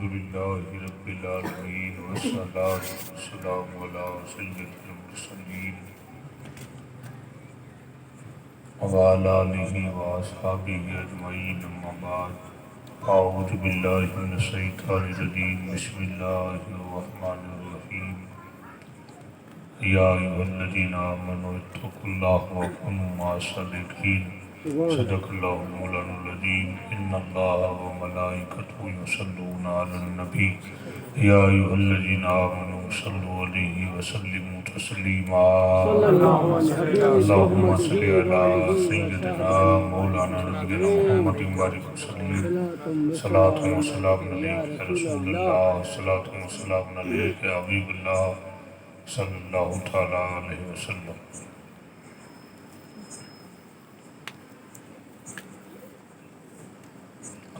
لله رب العالمين والصلاة والسلام على سيد المرسلين وعلى آله وأصحابه أجمعين أما بعد أعوذ بالله من الشيطان الرجيم بسم الله الرحمن الرحيم يا أيها الذين آمنوا اتقوا الله وكونوا مع الصادقين صدق الله مولانا العظيم إن الله وملائكته يصلون على النبي يا أيها الذين آمنوا صلوا عليه وسلموا تسليما اللهم صل على سيدنا مولانا نبينا محمد وبارك وسلم صلاة وسلام عليك يا رسول الله صلاة وسلام عليك يا حبيب الله صلی اللہ تعالیٰ علیہ وسلم۔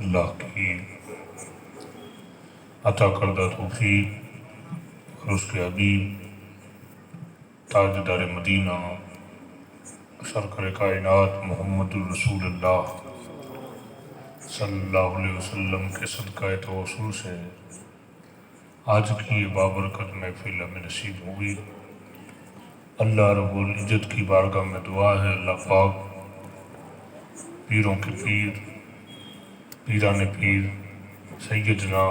اللہ کی عطا کردہ توفیق اور اس کے حبیب تاجدار مدینہ سرکار کائنات محمد الرسول اللہ صلی اللہ علیہ وسلم کے صدقہ توسل سے آج کی یہ بابرکت محفل ہمیں نصیب ہوئی۔ اللہ رب العزت کی بارگاہ میں دعا ہے اللہ پاک پیروں کے پیر پیران پیر سیدنا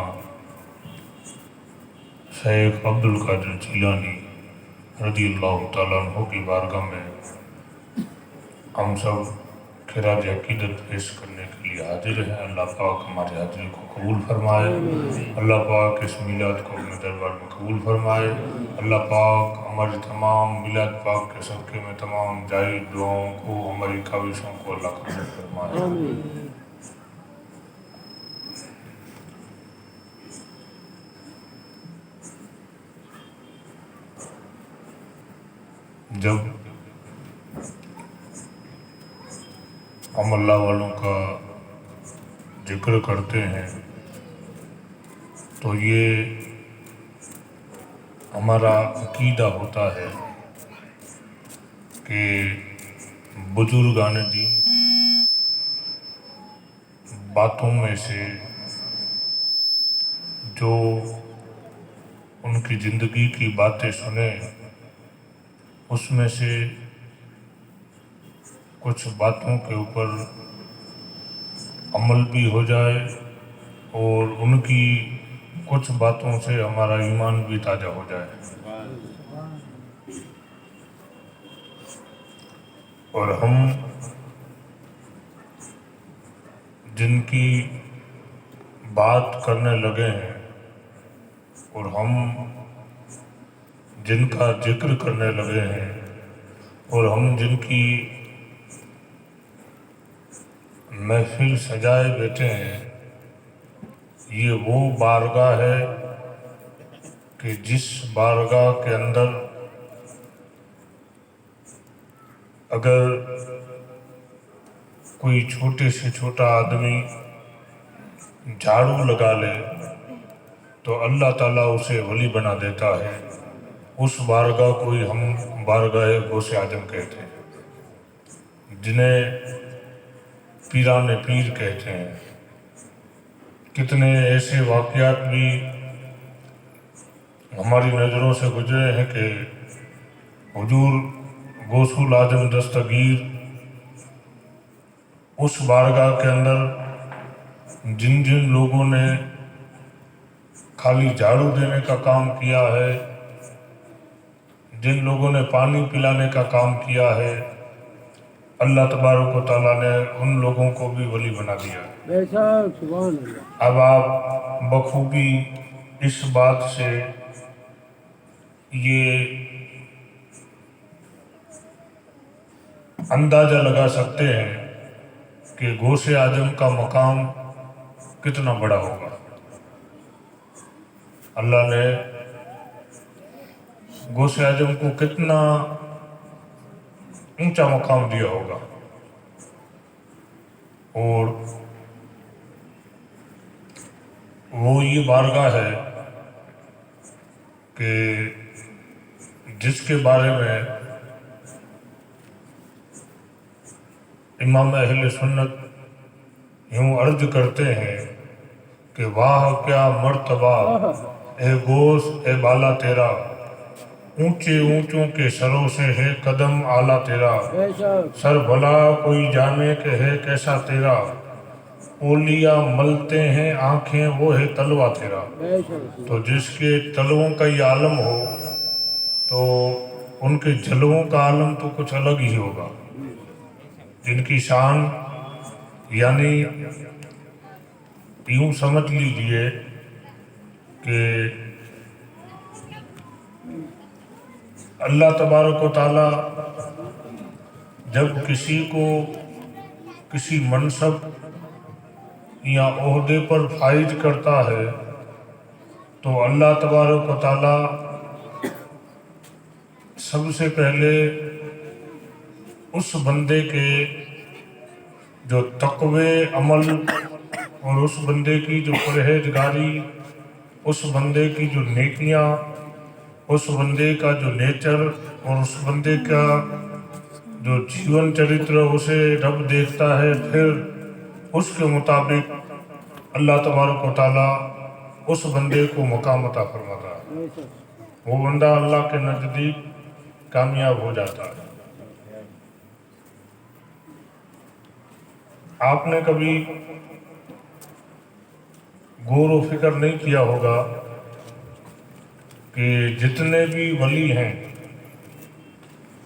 شیخ عبد القادر جیلانی رضی اللہ تعالیٰ عنہ کی بارگاہ میں ہم سب خراج عقیدت پیش کرنے کے لیے حاضر ہیں۔ اللہ پاک ہمارے حاضری کو قبول فرمائے، اللہ پاک اس میلاد کو اپنے دربار میں قبول فرمائے، اللہ پاک ہماری تمام میلاد پاک کے صدقے میں تمام جائز دعاؤں کو ہماری کاوشوں کو اللہ قبول فرمائے۔ جب ہم اللہ والوں کا ذکر کرتے ہیں تو یہ ہمارا عقیدہ ہوتا ہے کہ بزرگان دین باتوں میں سے جو ان کی زندگی کی باتیں سنیں اس میں سے کچھ باتوں کے اوپر عمل بھی ہو جائے اور ان کی کچھ باتوں سے ہمارا ایمان بھی تازہ ہو جائے، اور ہم جن کی بات کرنے لگے ہیں اور ہم جن کا ذکر کرنے لگے ہیں اور ہم جن کی محفل سجائے بیٹھے ہیں، یہ وہ بارگاہ ہے کہ جس بارگاہ کے اندر اگر کوئی چھوٹے سے چھوٹا آدمی جھاڑو لگا لے تو اللہ تعالیٰ اسے ولی بنا دیتا ہے۔ اس بارگاہ کو ہی ہم بارگاہ غوث اعظم کہتے ہیں، جنہیں پیران پیر کہتے ہیں۔ کتنے ایسے واقعات بھی ہماری نظروں سے گزرے ہیں کہ حضور غوث اعظم دستگیر اس بارگاہ کے اندر جن جن لوگوں نے خالی جھاڑو دینے کا کام کیا ہے، جن لوگوں نے پانی پلانے کا کام کیا ہے، اللہ تبارک و تعالیٰ نے ان لوگوں کو بھی ولی بنا دیا۔ اب آپ بخوبی اس بات سے یہ اندازہ لگا سکتے ہیں کہ غوث اعظم کا مقام کتنا بڑا ہوگا۔ اللہ نے غوث اعظم کو کتنا اونچا مقام دیا ہوگا، اور وہ یہ بارگاہ ہے کہ جس کے بارے میں امام اہل سنت یوں عرض کرتے ہیں کہ واہ کیا مرتبہ اے گوش اے بالا تیرا، اونچے اونچوں کے سروں سے ہے قدم اعلیٰ تیرا، سر بھلا کوئی جانے کہ ہے کیسا تیرا، اولیاء ملتے ہیں آنکھیں وہ ہے تلوہ تیرا۔ تو جس کے تلووں کا یہ عالم ہو تو ان کے جلووں کا عالم تو کچھ الگ ہی ہوگا، جن کی شان یعنی یوں سمجھ لیجئے کہ اللہ تبارک و تعالی جب کسی کو کسی منصب یا عہدے پر فائز کرتا ہے تو اللہ تبارک و تعالی سب سے پہلے اس بندے کے جو تقوی عمل اور اس بندے کی جو پرہیزگاری، اس بندے کی جو نیکیاں، اس بندے کا جو نیچر اور اس بندے کا جو جیون چرتر اسے رب دیکھتا ہے، پھر اس کے مطابق اللہ تبارک و تعالیٰ اس بندے کو مقام عطا فرماتا ہے، وہ بندہ اللہ کے نزدیک کامیاب ہو جاتا ہے۔ آپ نے کبھی غور و فکر نہیں کیا ہوگا کہ جتنے بھی ولی ہیں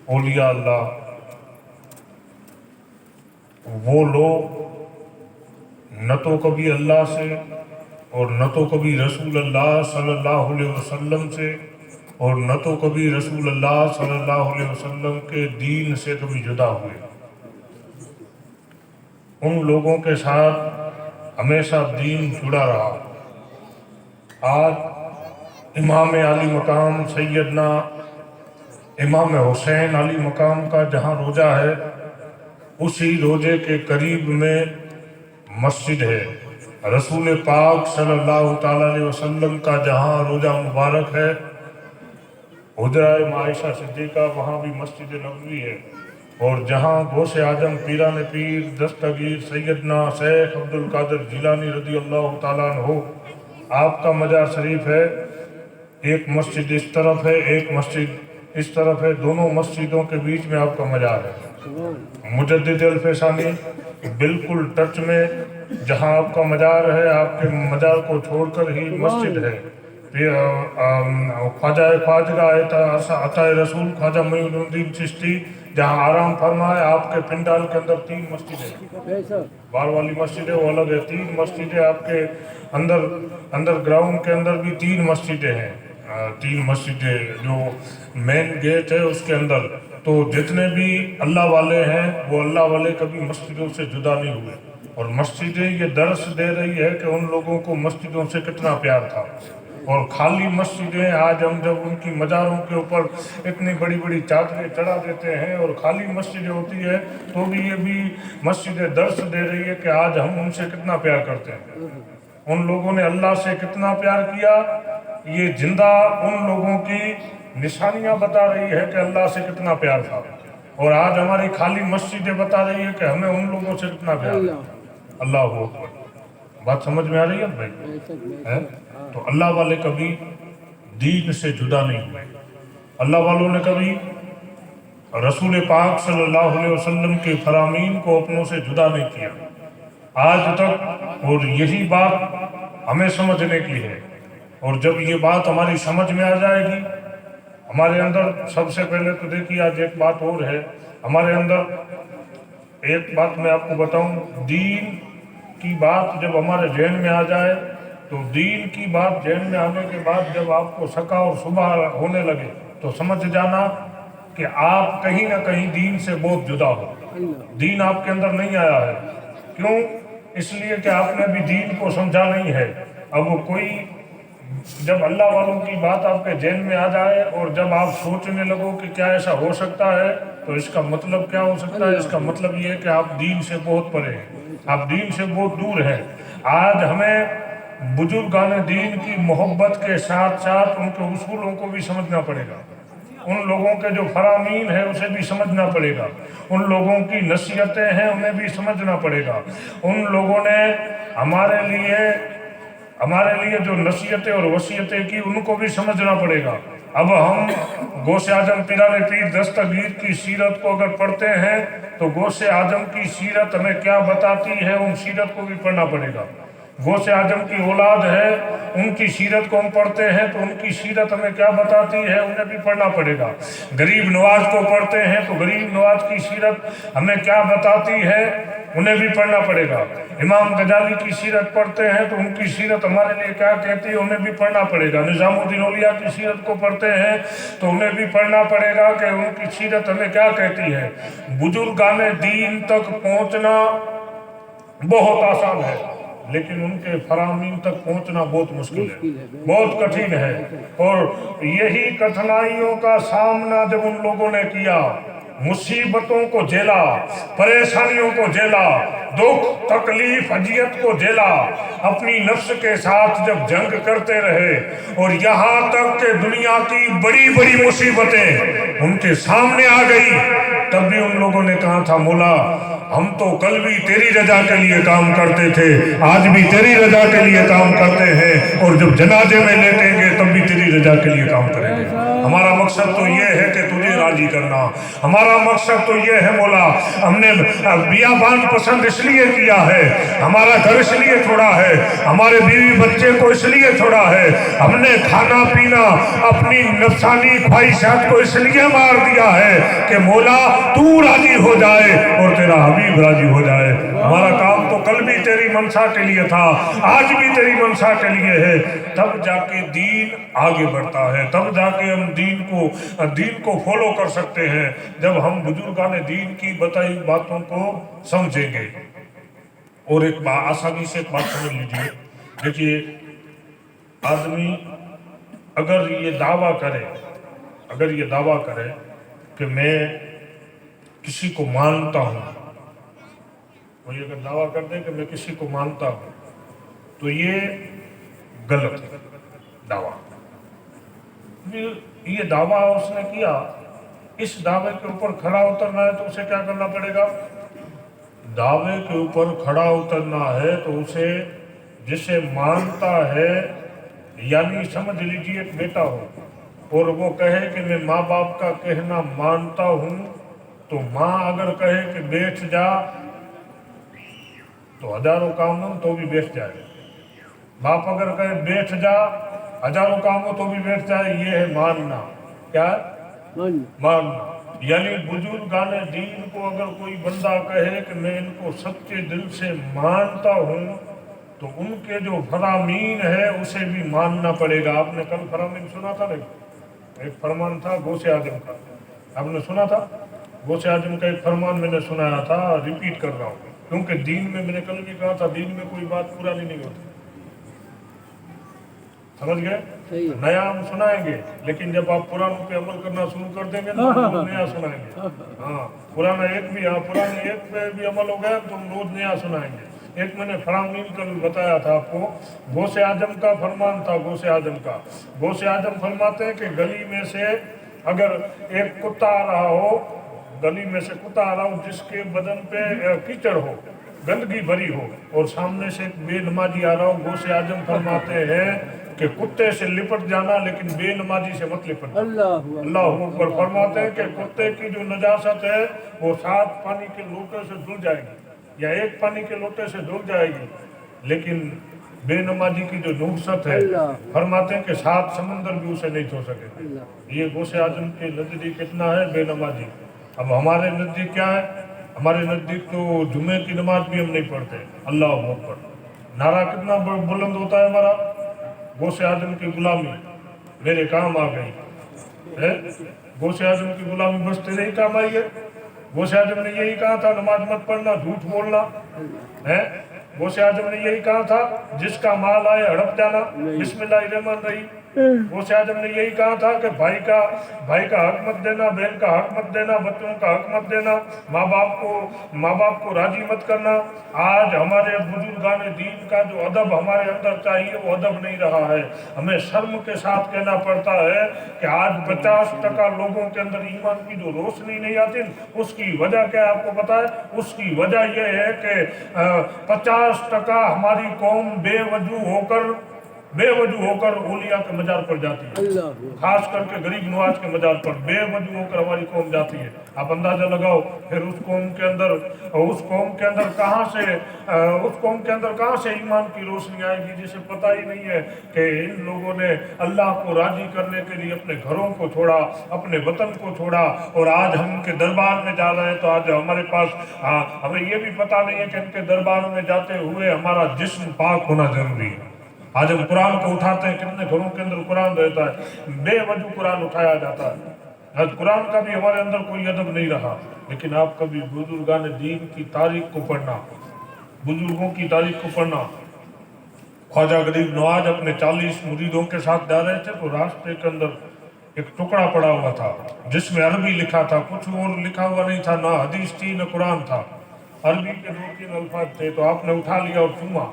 اولیاء اللہ، وہ لوگ نہ تو کبھی اللہ سے اور نہ تو کبھی رسول اللہ صلی اللہ علیہ وسلم سے اور نہ تو کبھی رسول اللہ صلی اللہ علیہ وسلم کے دین سے کبھی جدا ہوئے۔ ان لوگوں کے ساتھ ہمیشہ دین جڑا رہا۔ آج امام علی مقام سیدنا امام حسین علی مقام کا جہاں روضہ ہے، اسی روضے کے قریب میں مسجد ہے۔ رسول پاک صلی اللہ تعالیٰ علیہ وسلم کا جہاں روضہ مبارک ہے، حجرہ عائشہ صدیقہ، وہاں بھی مسجد نبوی ہے، اور جہاں غوث اعظم پیران پیر دستگیر سیدنا شیخ عبد القادر جیلانی رضی اللہ تعالیٰ عنہ آپ کا مزار شریف ہے، ایک مسجد اس طرف ہے، ایک مسجد اس طرف ہے، دونوں مسجدوں کے بیچ میں آپ کا مزار ہے۔ مجدد الفسانی بالکل ٹچ میں جہاں آپ کا مزار ہے، آپ کے مزار کو چھوڑ کر ہی مسجد ہے۔ خواجہ خواجگاہ عطا رسول خواجہ معین الدین چشتی جہاں آرام فرما ہے، آپ کے پنڈال کے اندر 3 مسجدیں، بار والی مسجد ہے وہ الگ ہے، 3 مسجدیں آپ کے اندر گراؤنڈ کے اندر بھی 3 مسجدیں ہیں، 3 مسجدیں جو مین گیٹ ہے اس کے اندر۔ تو جتنے بھی اللہ والے ہیں وہ اللہ والے کبھی مسجدوں سے جدا نہیں ہوئے، اور مسجدیں یہ درس دے رہی ہے کہ ان لوگوں کو مسجدوں سے کتنا پیار تھا۔ اور خالی مسجدیں آج ہم جب ان کی مزاروں کے اوپر اتنی بڑی بڑی چادریں چڑھا دیتے ہیں اور خالی مسجدیں ہوتی ہے، تو بھی یہ بھی مسجدیں درس دے رہی ہے کہ آج ہم ان سے کتنا پیار کرتے ہیں، ان لوگوں نے اللہ سے کتنا پیار کیا۔ یہ زندہ ان لوگوں کی نشانیاں بتا رہی ہے کہ اللہ سے کتنا پیار تھا، اور آج ہماری خالی مسجدیں بتا رہی ہے کہ ہمیں ان لوگوں سے کتنا پیار ہے۔ اللہ اکبر، بات سمجھ میں آ رہی ہے بھائی؟ تو اللہ والے کبھی دین سے جدا نہیں ہوئے، اللہ والوں نے کبھی رسول پاک صلی اللہ علیہ وسلم کے فرامین کو اپنوں سے جدا نہیں کیا آج تک، اور یہی بات ہمیں سمجھنے کی ہے۔ اور جب یہ بات ہماری سمجھ میں آ جائے گی، ہمارے اندر سب سے پہلے تو دیکھیے آج ایک بات اور ہے، ہمارے اندر ایک بات میں آپ کو بتاؤں، دین کی بات جب ہمارے ذہن میں آ جائے تو دین کی بات ذہن میں آنے کے بعد جب آپ کو شقا اور صبح ہونے لگے تو سمجھ جانا کہ آپ کہیں نہ کہیں دین سے بہت جدا ہو، دین آپ کے اندر نہیں آیا ہے۔ کیوں؟ اس لیے کہ آپ نے بھی دین کو سمجھا نہیں ہے۔ اب وہ کوئی جب اللہ والوں کی بات آپ کے ذہن میں آ جائے اور جب آپ سوچنے لگو کہ کیا ایسا ہو سکتا ہے، تو اس کا مطلب کیا ہو سکتا ہے؟ اس کا مطلب یہ ہے کہ آپ دین سے بہت پرے ہیں، آپ دین سے بہت دور ہیں۔ آج ہمیں بزرگان دین کی محبت کے ساتھ ساتھ ان کے اصولوں کو بھی سمجھنا پڑے گا، ان لوگوں کے جو فرامین ہیں اسے بھی سمجھنا پڑے گا، ان لوگوں کی نصیحتیں ہیں انہیں بھی سمجھنا پڑے گا۔ ان لوگوں نے ہمارے لیے ہمارے لیے جو نصیحتیں اور وصیتیں کی ان کو بھی سمجھنا پڑے گا۔ اب ہم غوث اعظم پیران پیر دستگیر کی سیرت کو اگر پڑھتے ہیں تو غوث اعظم کی سیرت ہمیں کیا بتاتی ہے ان سیرت کو بھی پڑھنا پڑے گا۔ غوث اعظم کی اولاد ہے، ان کی سیرت کو ہم پڑھتے ہیں تو ان کی سیرت ہمیں کیا بتاتی ہے انہیں بھی پڑھنا پڑے گا۔ غریب نواز کو پڑھتے ہیں تو غریب نواز کی سیرت ہمیں کیا بتاتی ہے انہیں بھی پڑھنا پڑے گا۔ امام غزالی کی سیرت پڑھتے ہیں تو ان کی سیرت ہمارے لیے کیا کہتی ہے انہیں بھی پڑھنا پڑے گا۔ نظام الدین اولیاء کی سیرت کو پڑھتے ہیں تو انہیں بھی پڑھنا پڑے گا کہ ان کی سیرت ہمیں کیا کہتی ہے۔ بزرگان دین تک پہنچنا بہت آسان ہے لیکن ان کے فرامین تک پہنچنا بہت مشکل ہے، بہت کٹھن ہے۔ اور یہی کٹھنائیوں کا سامنا جب ان لوگوں نے کیا، مصیبتوں کو جھیلا، پریشانیوں کو جھیلا، دکھ تکلیف اذیت کو جھیلا، اپنی نفس کے ساتھ جب جنگ کرتے رہے اور یہاں تک کہ دنیا کی بڑی بڑی مصیبتیں ان کے سامنے آ گئی، تب بھی ان لوگوں نے کہا تھا مولا ہم تو کل بھی تیری رضا کے لیے کام کرتے تھے، آج بھی تیری رضا کے لیے کام کرتے ہیں، اور جب جنازے میں لیٹیں گے تب بھی تیری رضا کے لیے کام کریں گے۔ ہمارا مقصد تو یہ ہے کہ تجھے راضی کرنا، ہمارا مقصد تو یہ ہے مولا ہم نے بیابان پسند اس لیے کیا ہے، ہمارا گھر اس لیے چھوڑا ہے، ہمارے بیوی بچے کو اس لیے چھوڑا ہے، ہم نے کھانا پینا اپنی نفسانی خواہشات کو اس لیے مار دیا ہے کہ مولا تو راضی ہو جائے اور تیرا حبیب راضی ہو جائے۔ ہمارا کام تو کل بھی تیری منشا کے لیے تھا، آج بھی تیری منشا کے لیے ہے، تب جا کے دین آگے بڑھتا ہے، تب جا کے ہم دین کو فالو کر سکتے ہیں جب ہم بزرگان دین کی بتائی باتوں کو سمجھیں گے۔ اور ایک آسانی سے ایک بات سمجھ لیجیے، دیکھیے آدمی اگر یہ دعویٰ کرے کہ میں کسی کو مانتا ہوں، کوئی اگر دعویٰ کر دے کہ میں کسی کو مانتا ہوں تو یہ غلط ہے دعویٰ۔ یہ دعویٰ اس نے کیا، اس دعوے کے اوپر کھڑا اترنا ہے تو اسے کیا کرنا پڑے گا؟ دعوے کے اوپر کھڑا اترنا ہے تو اسے جسے مانتا ہے، یعنی سمجھ لیجیے ایک بیٹا ہو اور وہ کہے کہ میں ماں باپ کا کہنا مانتا ہوں، تو ماں اگر کہے کہ بیٹھ جا تو ہزاروں کام ہوں تو بھی بیٹھ جائے، باپ اگر کہے بیٹھ جا ہزاروں کام ہو تو بھی بیٹھ جائے۔ یہ ہے ماننا۔ کیا ہے؟ ماننا۔ یعنی بزرگان دین کو اگر کوئی بندہ کہے کہ میں ان کو سچے دل سے مانتا ہوں تو ان کے جو فرامین ہے اسے بھی ماننا پڑے گا۔ آپ نے کل فرامین سنا تھا نہیں؟ ایک فرمان تھا غوث اعظم کا، آپ نے سنا تھا؟ غوث اعظم کا ایک فرمان میں نے سنایا تھا، ریپیٹ کر رہا ہوں کیونکہ دین میں نے کل بھی کہا تھا دین میں کوئی بات پرانی نہیں ہوتی، سمجھ گئے؟ نیا ہم سنائیں گے لیکن جب آپ پرانوں پہ عمل کرنا شروع کر دیں گے تو ہم نیا سنائیں گے۔ ہاں پرانا ایک پہ بھی عمل ہو گیا تو ہم روز نیا سنائیں گے۔ ایک میں نے فرامین کل بتایا تھا آپ کو، غوث اعظم کا فرمان تھا۔ غوث اعظم فرماتے ہیں کہ گلی میں سے اگر ایک کتا آ رہا ہو، گلی میں سے کتا آ رہا ہو جس کے بدن پہ کیچڑ ہو، گندگی بھری ہو، اور سامنے سے ایک بے نمازی آ رہا ہو، غوث اعظم فرماتے ہیں کہ کتے سے لپٹ جانا لیکن بے نمازی سے مت لپٹ جانا۔ اللہ اکبر۔ فرماتے ہیں کہ کتے کی جو نجاست ہے وہ 7 پانی کے لوٹے سے دھل جائے گی یا 1 پانی کے لوٹے سے دھل جائے گی، لیکن بے نمازی کی جو نحوست ہے فرماتے ہیں کہ 7 سمندر بھی اسے نہیں دھو سکے گا۔ یہ غوث اعظم کے نزدیک کتنا ہے بے نمازی۔ اب ہمارے نزدیک کیا ہے؟ ہمارے نزدیک تو جمعے کی نماز بھی ہم نہیں پڑھتے۔ اللہ اکبر۔ نعرہ کتنا بلند ہوتا ہے ہمارا، غوث اعظم کی غلامی میرے کام آ گئی ہے۔ غوث اعظم کی غلامی بس تیرے ہی کام آئی ہے۔ غوث اعظم نے یہی کہا تھا نماز مت پڑھنا، جھوٹ بولنا ہے۔ غوث اعظم نے یہی کہا تھا جس کا مال آئے ہڑپ جانا، بسم اللہ الرحمن الرحیم۔ غوث اعظم نے یہی کہا تھا کہ بھائی کا حق مت دینا، بہن کا حق مت دینا، بچوں کا حق مت دینا، ماں باپ کو راضی مت کرنا۔ آج ہمارے بزرگان دین کا جو ادب ہمارے اندر چاہیے وہ ادب نہیں رہا ہے۔ ہمیں شرم کے ساتھ کہنا پڑتا ہے کہ آج 50% لوگوں کے اندر ایمان کی جو روشنی نہیں آتی، اس کی وجہ کیا ہے آپ کو پتا ہے؟ اس کی وجہ یہ ہے کہ 50% ہماری قوم بے وجہ ہو کر اولیاء کے مزار پر جاتی ہے، خاص کر کے غریب نواز کے مزار پر بے وجہ ہو کر ہماری قوم جاتی ہے۔ آپ اندازہ لگاؤ پھر اس قوم کے اندر کہاں سے ایمان کی روشنی آئے گی، جسے پتہ ہی نہیں ہے کہ ان لوگوں نے اللہ کو راضی کرنے کے لیے اپنے گھروں کو چھوڑا، اپنے وطن کو چھوڑا، اور آج ہم ان کے دربار میں جا رہے ہیں تو آج ہمارے پاس ہمیں یہ بھی پتہ نہیں ہے کہ ان کے دربار میں جاتے ہوئے ہمارا جسم پاک ہونا ضروری ہے۔ آج ہم قرآن کو اٹھاتے ہیں، کتنے گھروں کے اندر قرآن رہتا ہے، بے وجہ قرآن اٹھایا جاتا ہے۔ آج قرآن کا بھی ہمارے اندر کوئی ادب نہیں رہا۔ لیکن آپ کبھی بزرگان دین کی تاریخ کو پڑھنا، بزرگوں کی تاریخ کو پڑھنا۔ خواجہ غریب نواز اپنے 40 مریدوں کے ساتھ جا رہے تھے تو راستے کے اندر ایک ٹکڑا پڑا ہوا تھا جس میں عربی لکھا تھا، کچھ اور لکھا ہوا نہیں تھا، نہ حدیث تھی نہ قرآن تھا، عربی کے 2-3 الفاظ تھے۔ تو آپ نے اٹھا لیا اور چوما،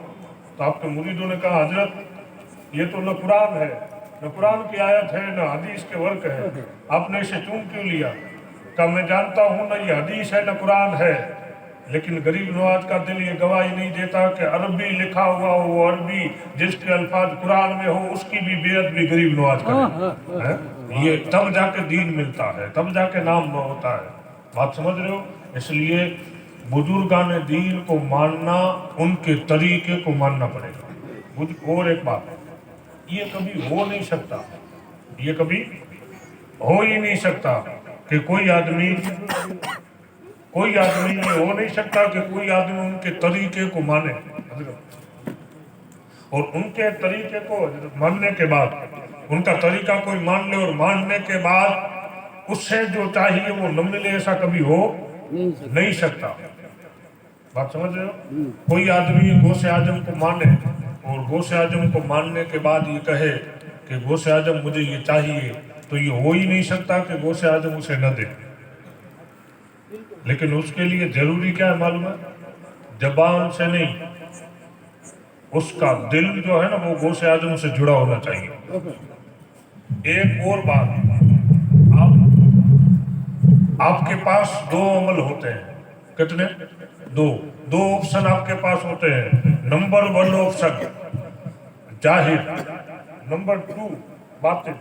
تو آپ کے مریدوں نے کہا حضرت یہ تو نہ قرآن ہے، نہ قرآن کی آیت ہے، نہ حدیث کے ورق ہے، آپ نے اسے چوم کیوں لیا؟ کہ میں جانتا ہوں نہ یہ حدیث ہے نہ قرآن ہے، لیکن غریب نواز کا دل یہ گواہی نہیں دیتا کہ عربی لکھا ہوا ہو، وہ عربی جس کے الفاظ قرآن میں ہو اس کی بھی بیعت بھی غریب نواز کرے۔ یہ تب جا کے دین ملتا ہے، تب جا کے نام ہوتا ہے۔ بات سمجھ رہے ہو؟ اس لیے بزرگان دین کو ماننا، ان کے طریقے کو ماننا پڑے گا۔ اور ایک بات، یہ کبھی ہو نہیں سکتا، یہ کبھی ہو ہی نہیں سکتا کہ کوئی آدمی یہ ہو نہیں سکتا کہ کوئی آدمی ان کے طریقے کو مانے، اور ان کے طریقے کو ماننے کے بعد، ان کا طریقہ کوئی مان لے اور ماننے کے بعد اس سے جو چاہیے وہ نہ ملے، ایسا کبھی ہو نہیں سکتا۔ بات سمجھ رہے ہو؟ کوئی آدمی غوث اعظم کو مانے اور غوث اعظم کو ماننے کے بعد یہ کہے کہ غوث اعظم مجھے یہ چاہیے، تو یہ ہو ہی نہیں سکتا کہ غوث اعظم اسے نہ دے۔ لیکن اس کے لیے ضروری کیا ہے معلوم ہے؟ زبان سے نہیں، اس کا دل جو ہے نا وہ غوث اعظم سے جڑا ہونا چاہیے۔ ایک اور بات، آپ کے پاس 2 عمل ہوتے ہیں۔ کتنے؟ 2 آپشن آپ کے پاس ہوتے ہیں۔ نمبر 1 آپشن ظاہر، نمبر 2 باطن۔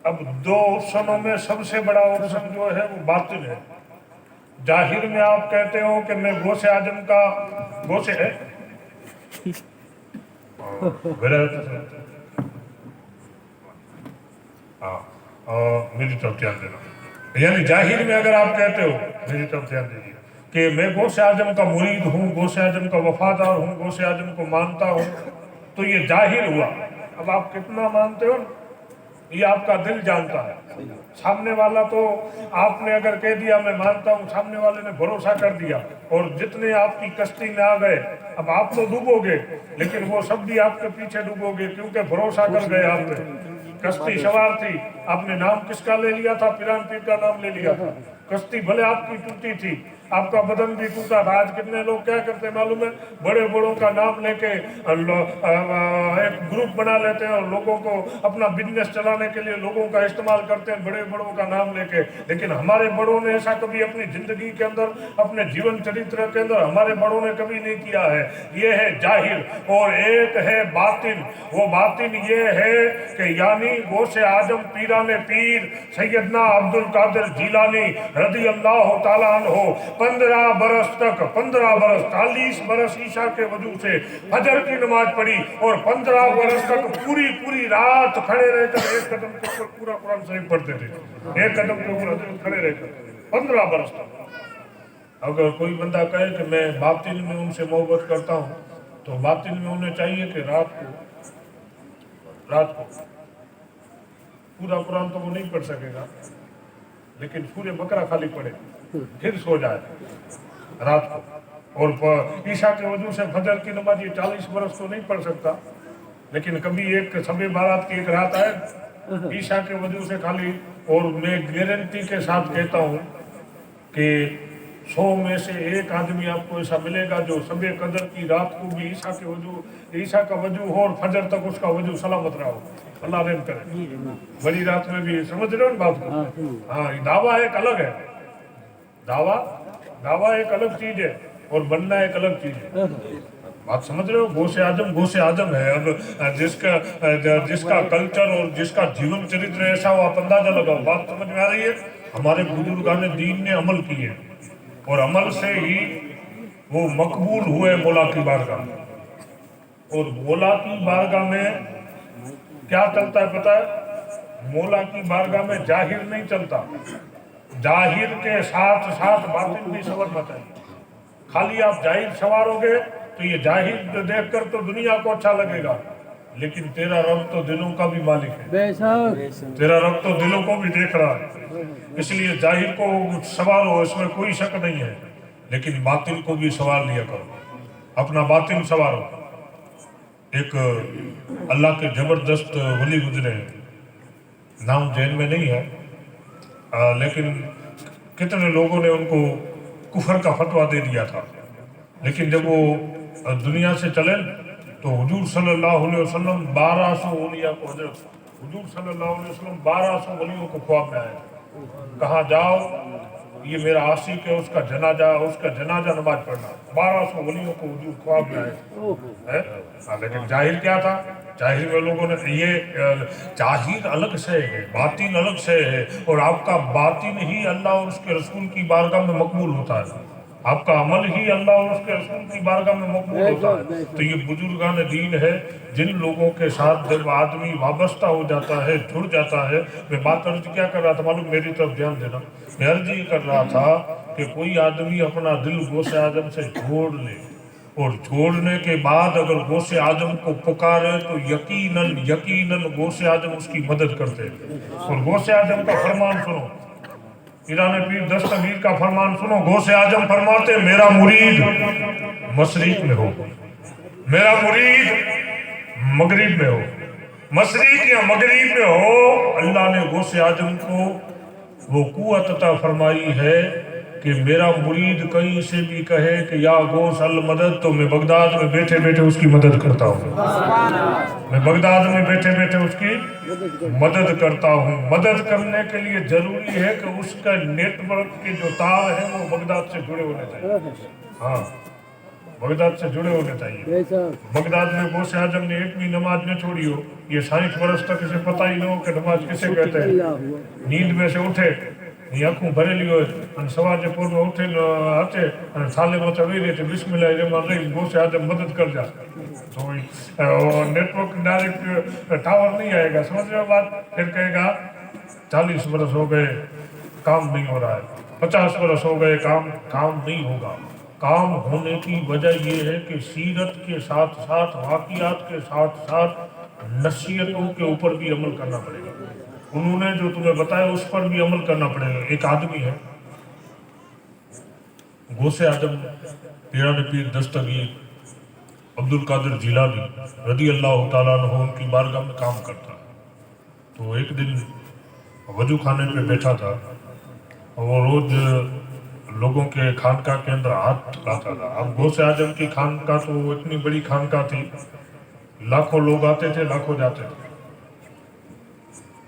اب 2 آپشنوں میں سب سے بڑا آپشن جو ہے وہ باطن ہے۔ ظاہر میں آپ کہتے ہو کہ میں غوث اعظم کا میری طرف دھیان دینا، یعنی ظاہر میں اگر آپ کہتے ہو، میری طرف دھیان دیجیے، کہ میں غوث اعظم کا مرید ہوں، غوث اعظم کا وفادار ہوں، غوث اعظم کو مانتا ہوں، تو یہ ظاہر ہوا۔ اب آپ کتنا مانتے ہو یہ آپ کا دل جانتا ہے۔ سامنے والا تو آپ نے اگر کہہ دیا میں مانتا ہوں، سامنے والے نے بھروسہ کر دیا، اور جتنے آپ کی کشتی میں آ گئے، اب آپ تو ڈوبو گے لیکن وہ سب بھی آپ کے پیچھے ڈوبو گے، کیونکہ بھروسہ کر گئے آپ نے۔ کشتی سوار تھی، آپ نے نام کس کا لے لیا تھا؟ پیران پیر کا نام لے لیا تھا۔ کشتی بھلے آپ کی ٹوٹی تھی، آپ کا بدن بھی ٹوٹا تھا۔ آج کتنے لوگ کیا کرتے معلوم ہے؟ بڑے بڑوں کا نام لے کے ایک گروپ بنا لیتے ہیں اور لوگوں کو اپنا بزنس چلانے کے لیے لوگوں کا استعمال کرتے ہیں، بڑے بڑوں کا نام لے کے۔ لیکن ہمارے بڑوں نے ایسا کبھی اپنی زندگی کے اندر، اپنے جیون چرتر کے اندر ہمارے بڑوں نے کبھی نہیں کیا ہے۔ یہ ہے ظاہر، اور ایک ہے باطن۔ وہ باطن یہ ہے کہ یعنی غوث اعظم پیران پیر سیدنا عبد القادر جیلانی رضی اللہ تعالیٰ عنہ 15 برس تک 40 برس عیشاء کے وضو سے فجر کی نماز پڑھی، اور 15 برس تک پوری رات کھڑے رہ کر ایک قدم کے اوپر پورا قرآن شریف پڑھتے تھے، ایک قدم کے اوپر کھڑے رہ کر 15 برس تک۔ اگر کوئی بندہ کہے کہ میں باطن میں ان سے محبت کرتا ہوں، تو باطن میں انہیں چاہیے کہ رات کو پورا قرآن تو وہ نہیں پڑھ سکے گا، لیکن سورہ بقرہ خالی پڑھے، پھر سو جائے رات کو، اور عشاء کے وضو سے فجر کی نماز یہ 40 برس تو نہیں پڑھ سکتا، لیکن کبھی ایک شب بارات کی ایک رات ہے عیشا کے وجہ سے خالی، اور میں گارنٹی کے ساتھ کہتا ہوں کہ 100 میں سے ایک آدمی آپ کو ایسا ملے گا جو شب قدر کی رات کو بھی عیشا کا وجو ہو اور فجر تک اس کا وجو سلامت رہا ہو، اللہ رحم کرے، بڑی رات میں بھی سمجھ رہے ہو نا بات کو؟ ہاں، دعویٰ ایک الگ ہے، دعویٰ ایک الگ چیز ہے اور بننا ایک الگ چیز ہے، بات سمجھ رہے ہو؟ گوش آدم ہے۔ اب جس کا کلچر اور جس کا جیون چرتر ایسا ہو، آپ اندازہ لگاؤ، بات سمجھ میں آ رہی ہے؟ ہمارے بزرگان دین نے عمل کیے اور عمل سے ہی وہ مقبول ہوئے مولا کی بارگاہ میں، اور مولا کی بارگاہ میں کیا چلتا ہے پتہ ہے؟ مولا کی بارگاہ میں ظاہر نہیں چلتا، ظاہر کے ساتھ ساتھ باطن بھی سنورنا چاہیے۔ خالی آپ ظاہر سنوارو گے تو یہ ظاہر دیکھ کر تو دنیا کو اچھا لگے گا، لیکن تیرا رب تو دلوں کا بھی مالک ہے، تیرا رب تو دلوں کو بھی دیکھ رہا ہے۔ اس لیے ظاہر کو سنوارو، اس میں کوئی شک نہیں ہے، لیکن باطن کو بھی سنوار لیا کرو، اپنا باطن سنوارو۔ ایک اللہ کے زبردست ولی گزرے ہیں، نام ذہن میں نہیں ہے، لیکن کتنے لوگوں نے ان کو کفر کا فتویٰ دے دیا تھا، لیکن جب وہ دنیا سے چلے تو حضور صلی اللہ علیہ وسلم 1200 اولیاء کو، حضور صلی اللہ علیہ وسلم 1200 ولیوں کو خواب میں آئے، کہاں جاؤ یہ میرا عاشق ہے، اس کا جنازہ نماز پڑھنا، 1200 ولیوں کو حضور خواب میں آئے، لیکن ظاہر کیا تھا؟ ظاہر میں لوگوں نے یہ ظاہر الگ سے ہے، باطن الگ سے ہے، اور آپ کا باطن ہی اللہ اور اس کے رسول کی بارگاہ میں مقبول ہوتا ہے، آپ کا عمل ہی اللہ اور اس کے رسول کی بارگاہ میں مقبول ہوتا ہے۔ تو یہ بزرگان دین ہے جن لوگوں کے ساتھ جب آدمی وابستہ ہو جاتا ہے، جڑ جاتا ہے۔ میں بات عرض کیا کر رہا تھا معلوم؟ میری طرف دھیان دینا، میں عرض یہ کر رہا تھا کہ کوئی آدمی اپنا دل غوث اعظم سے جوڑ لے، اور جوڑنے کے بعد اگر غوث اعظم کو پکارے تو یقیناً غوث اعظم اس کی مدد کرتے ہیں۔ اور غوث اعظم کا فرمان سنو، پیران پیر دستگیر کا فرمان سنو، غوث اعظم فرماتے میرا مرید مشرق میں ہو، میرا مرید مغرب میں ہو، مشرق یا مغرب میں ہو، اللہ نے غوث اعظم کو وہ قوت عطا فرمائی ہے کہ میرا مرید کہیں سے بھی کہے کہ یا غوث المدد، تو میں بغداد میں بیٹھے بیٹھے اس کی مدد کرتا ہوں، میں بغداد میں بیٹھے بیٹھے اس کی مدد کرتا ہوں۔ مدد کرنے کے لیے ضروری ہے کہ اس کا نیٹ ورک کے جو تار ہیں وہ بغداد سے جڑے ہونے چاہیے، ہاں بغداد سے جڑے ہونے چاہیے۔ بغداد میں غوث اعظم نے ایک بھی نماز نہ چھوڑی ہو، یہ 60 برس تک اسے پتہ ہی نہ ہو کہ نماز کسے کہتے ہیں۔ نیند میں سے اٹھے، یہ آنکھوں بھرے لی ہوئے، سواج پور میں اٹھے آتے تھالے میں چوی رہے تھے، بسم اللہ الرحمن الرحیم، غوث اعظم مدد کر جا، تو نیٹ ورک ڈائریکٹ ٹاور نہیں آئے گا، سمجھ رہے ہو بات؟ پھر کہے گا 40 برس ہو گئے کام نہیں ہو رہا ہے، 50 برس ہو گئے کام نہیں ہوگا۔ کام ہونے کی وجہ یہ ہے کہ سیرت کے ساتھ ساتھ، واقعات کے ساتھ ساتھ نصیحتوں کے اوپر بھی عمل کرنا پڑے گا، انہوں نے جو تمہیں بتایا اس پر بھی عمل کرنا پڑے گا۔ ایک آدمی ہے غوث اعظم پیران پیر دستگیر عبد القادر جیلانی رضی اللہ تعالیٰ عنہ ان کی بارگاہ میں کام کرتا ہے، تو ایک دن وضو خانے پہ بیٹھا تھا، وہ روز لوگوں کے خانقاہ کے اندر ہاتھ لاتا تھا۔ اب غوث اعظم کی خانقاہ تو اتنی بڑی خانقاہ تھی، لاکھوں لوگ آتے تھے، لاکھوں جاتے تھے،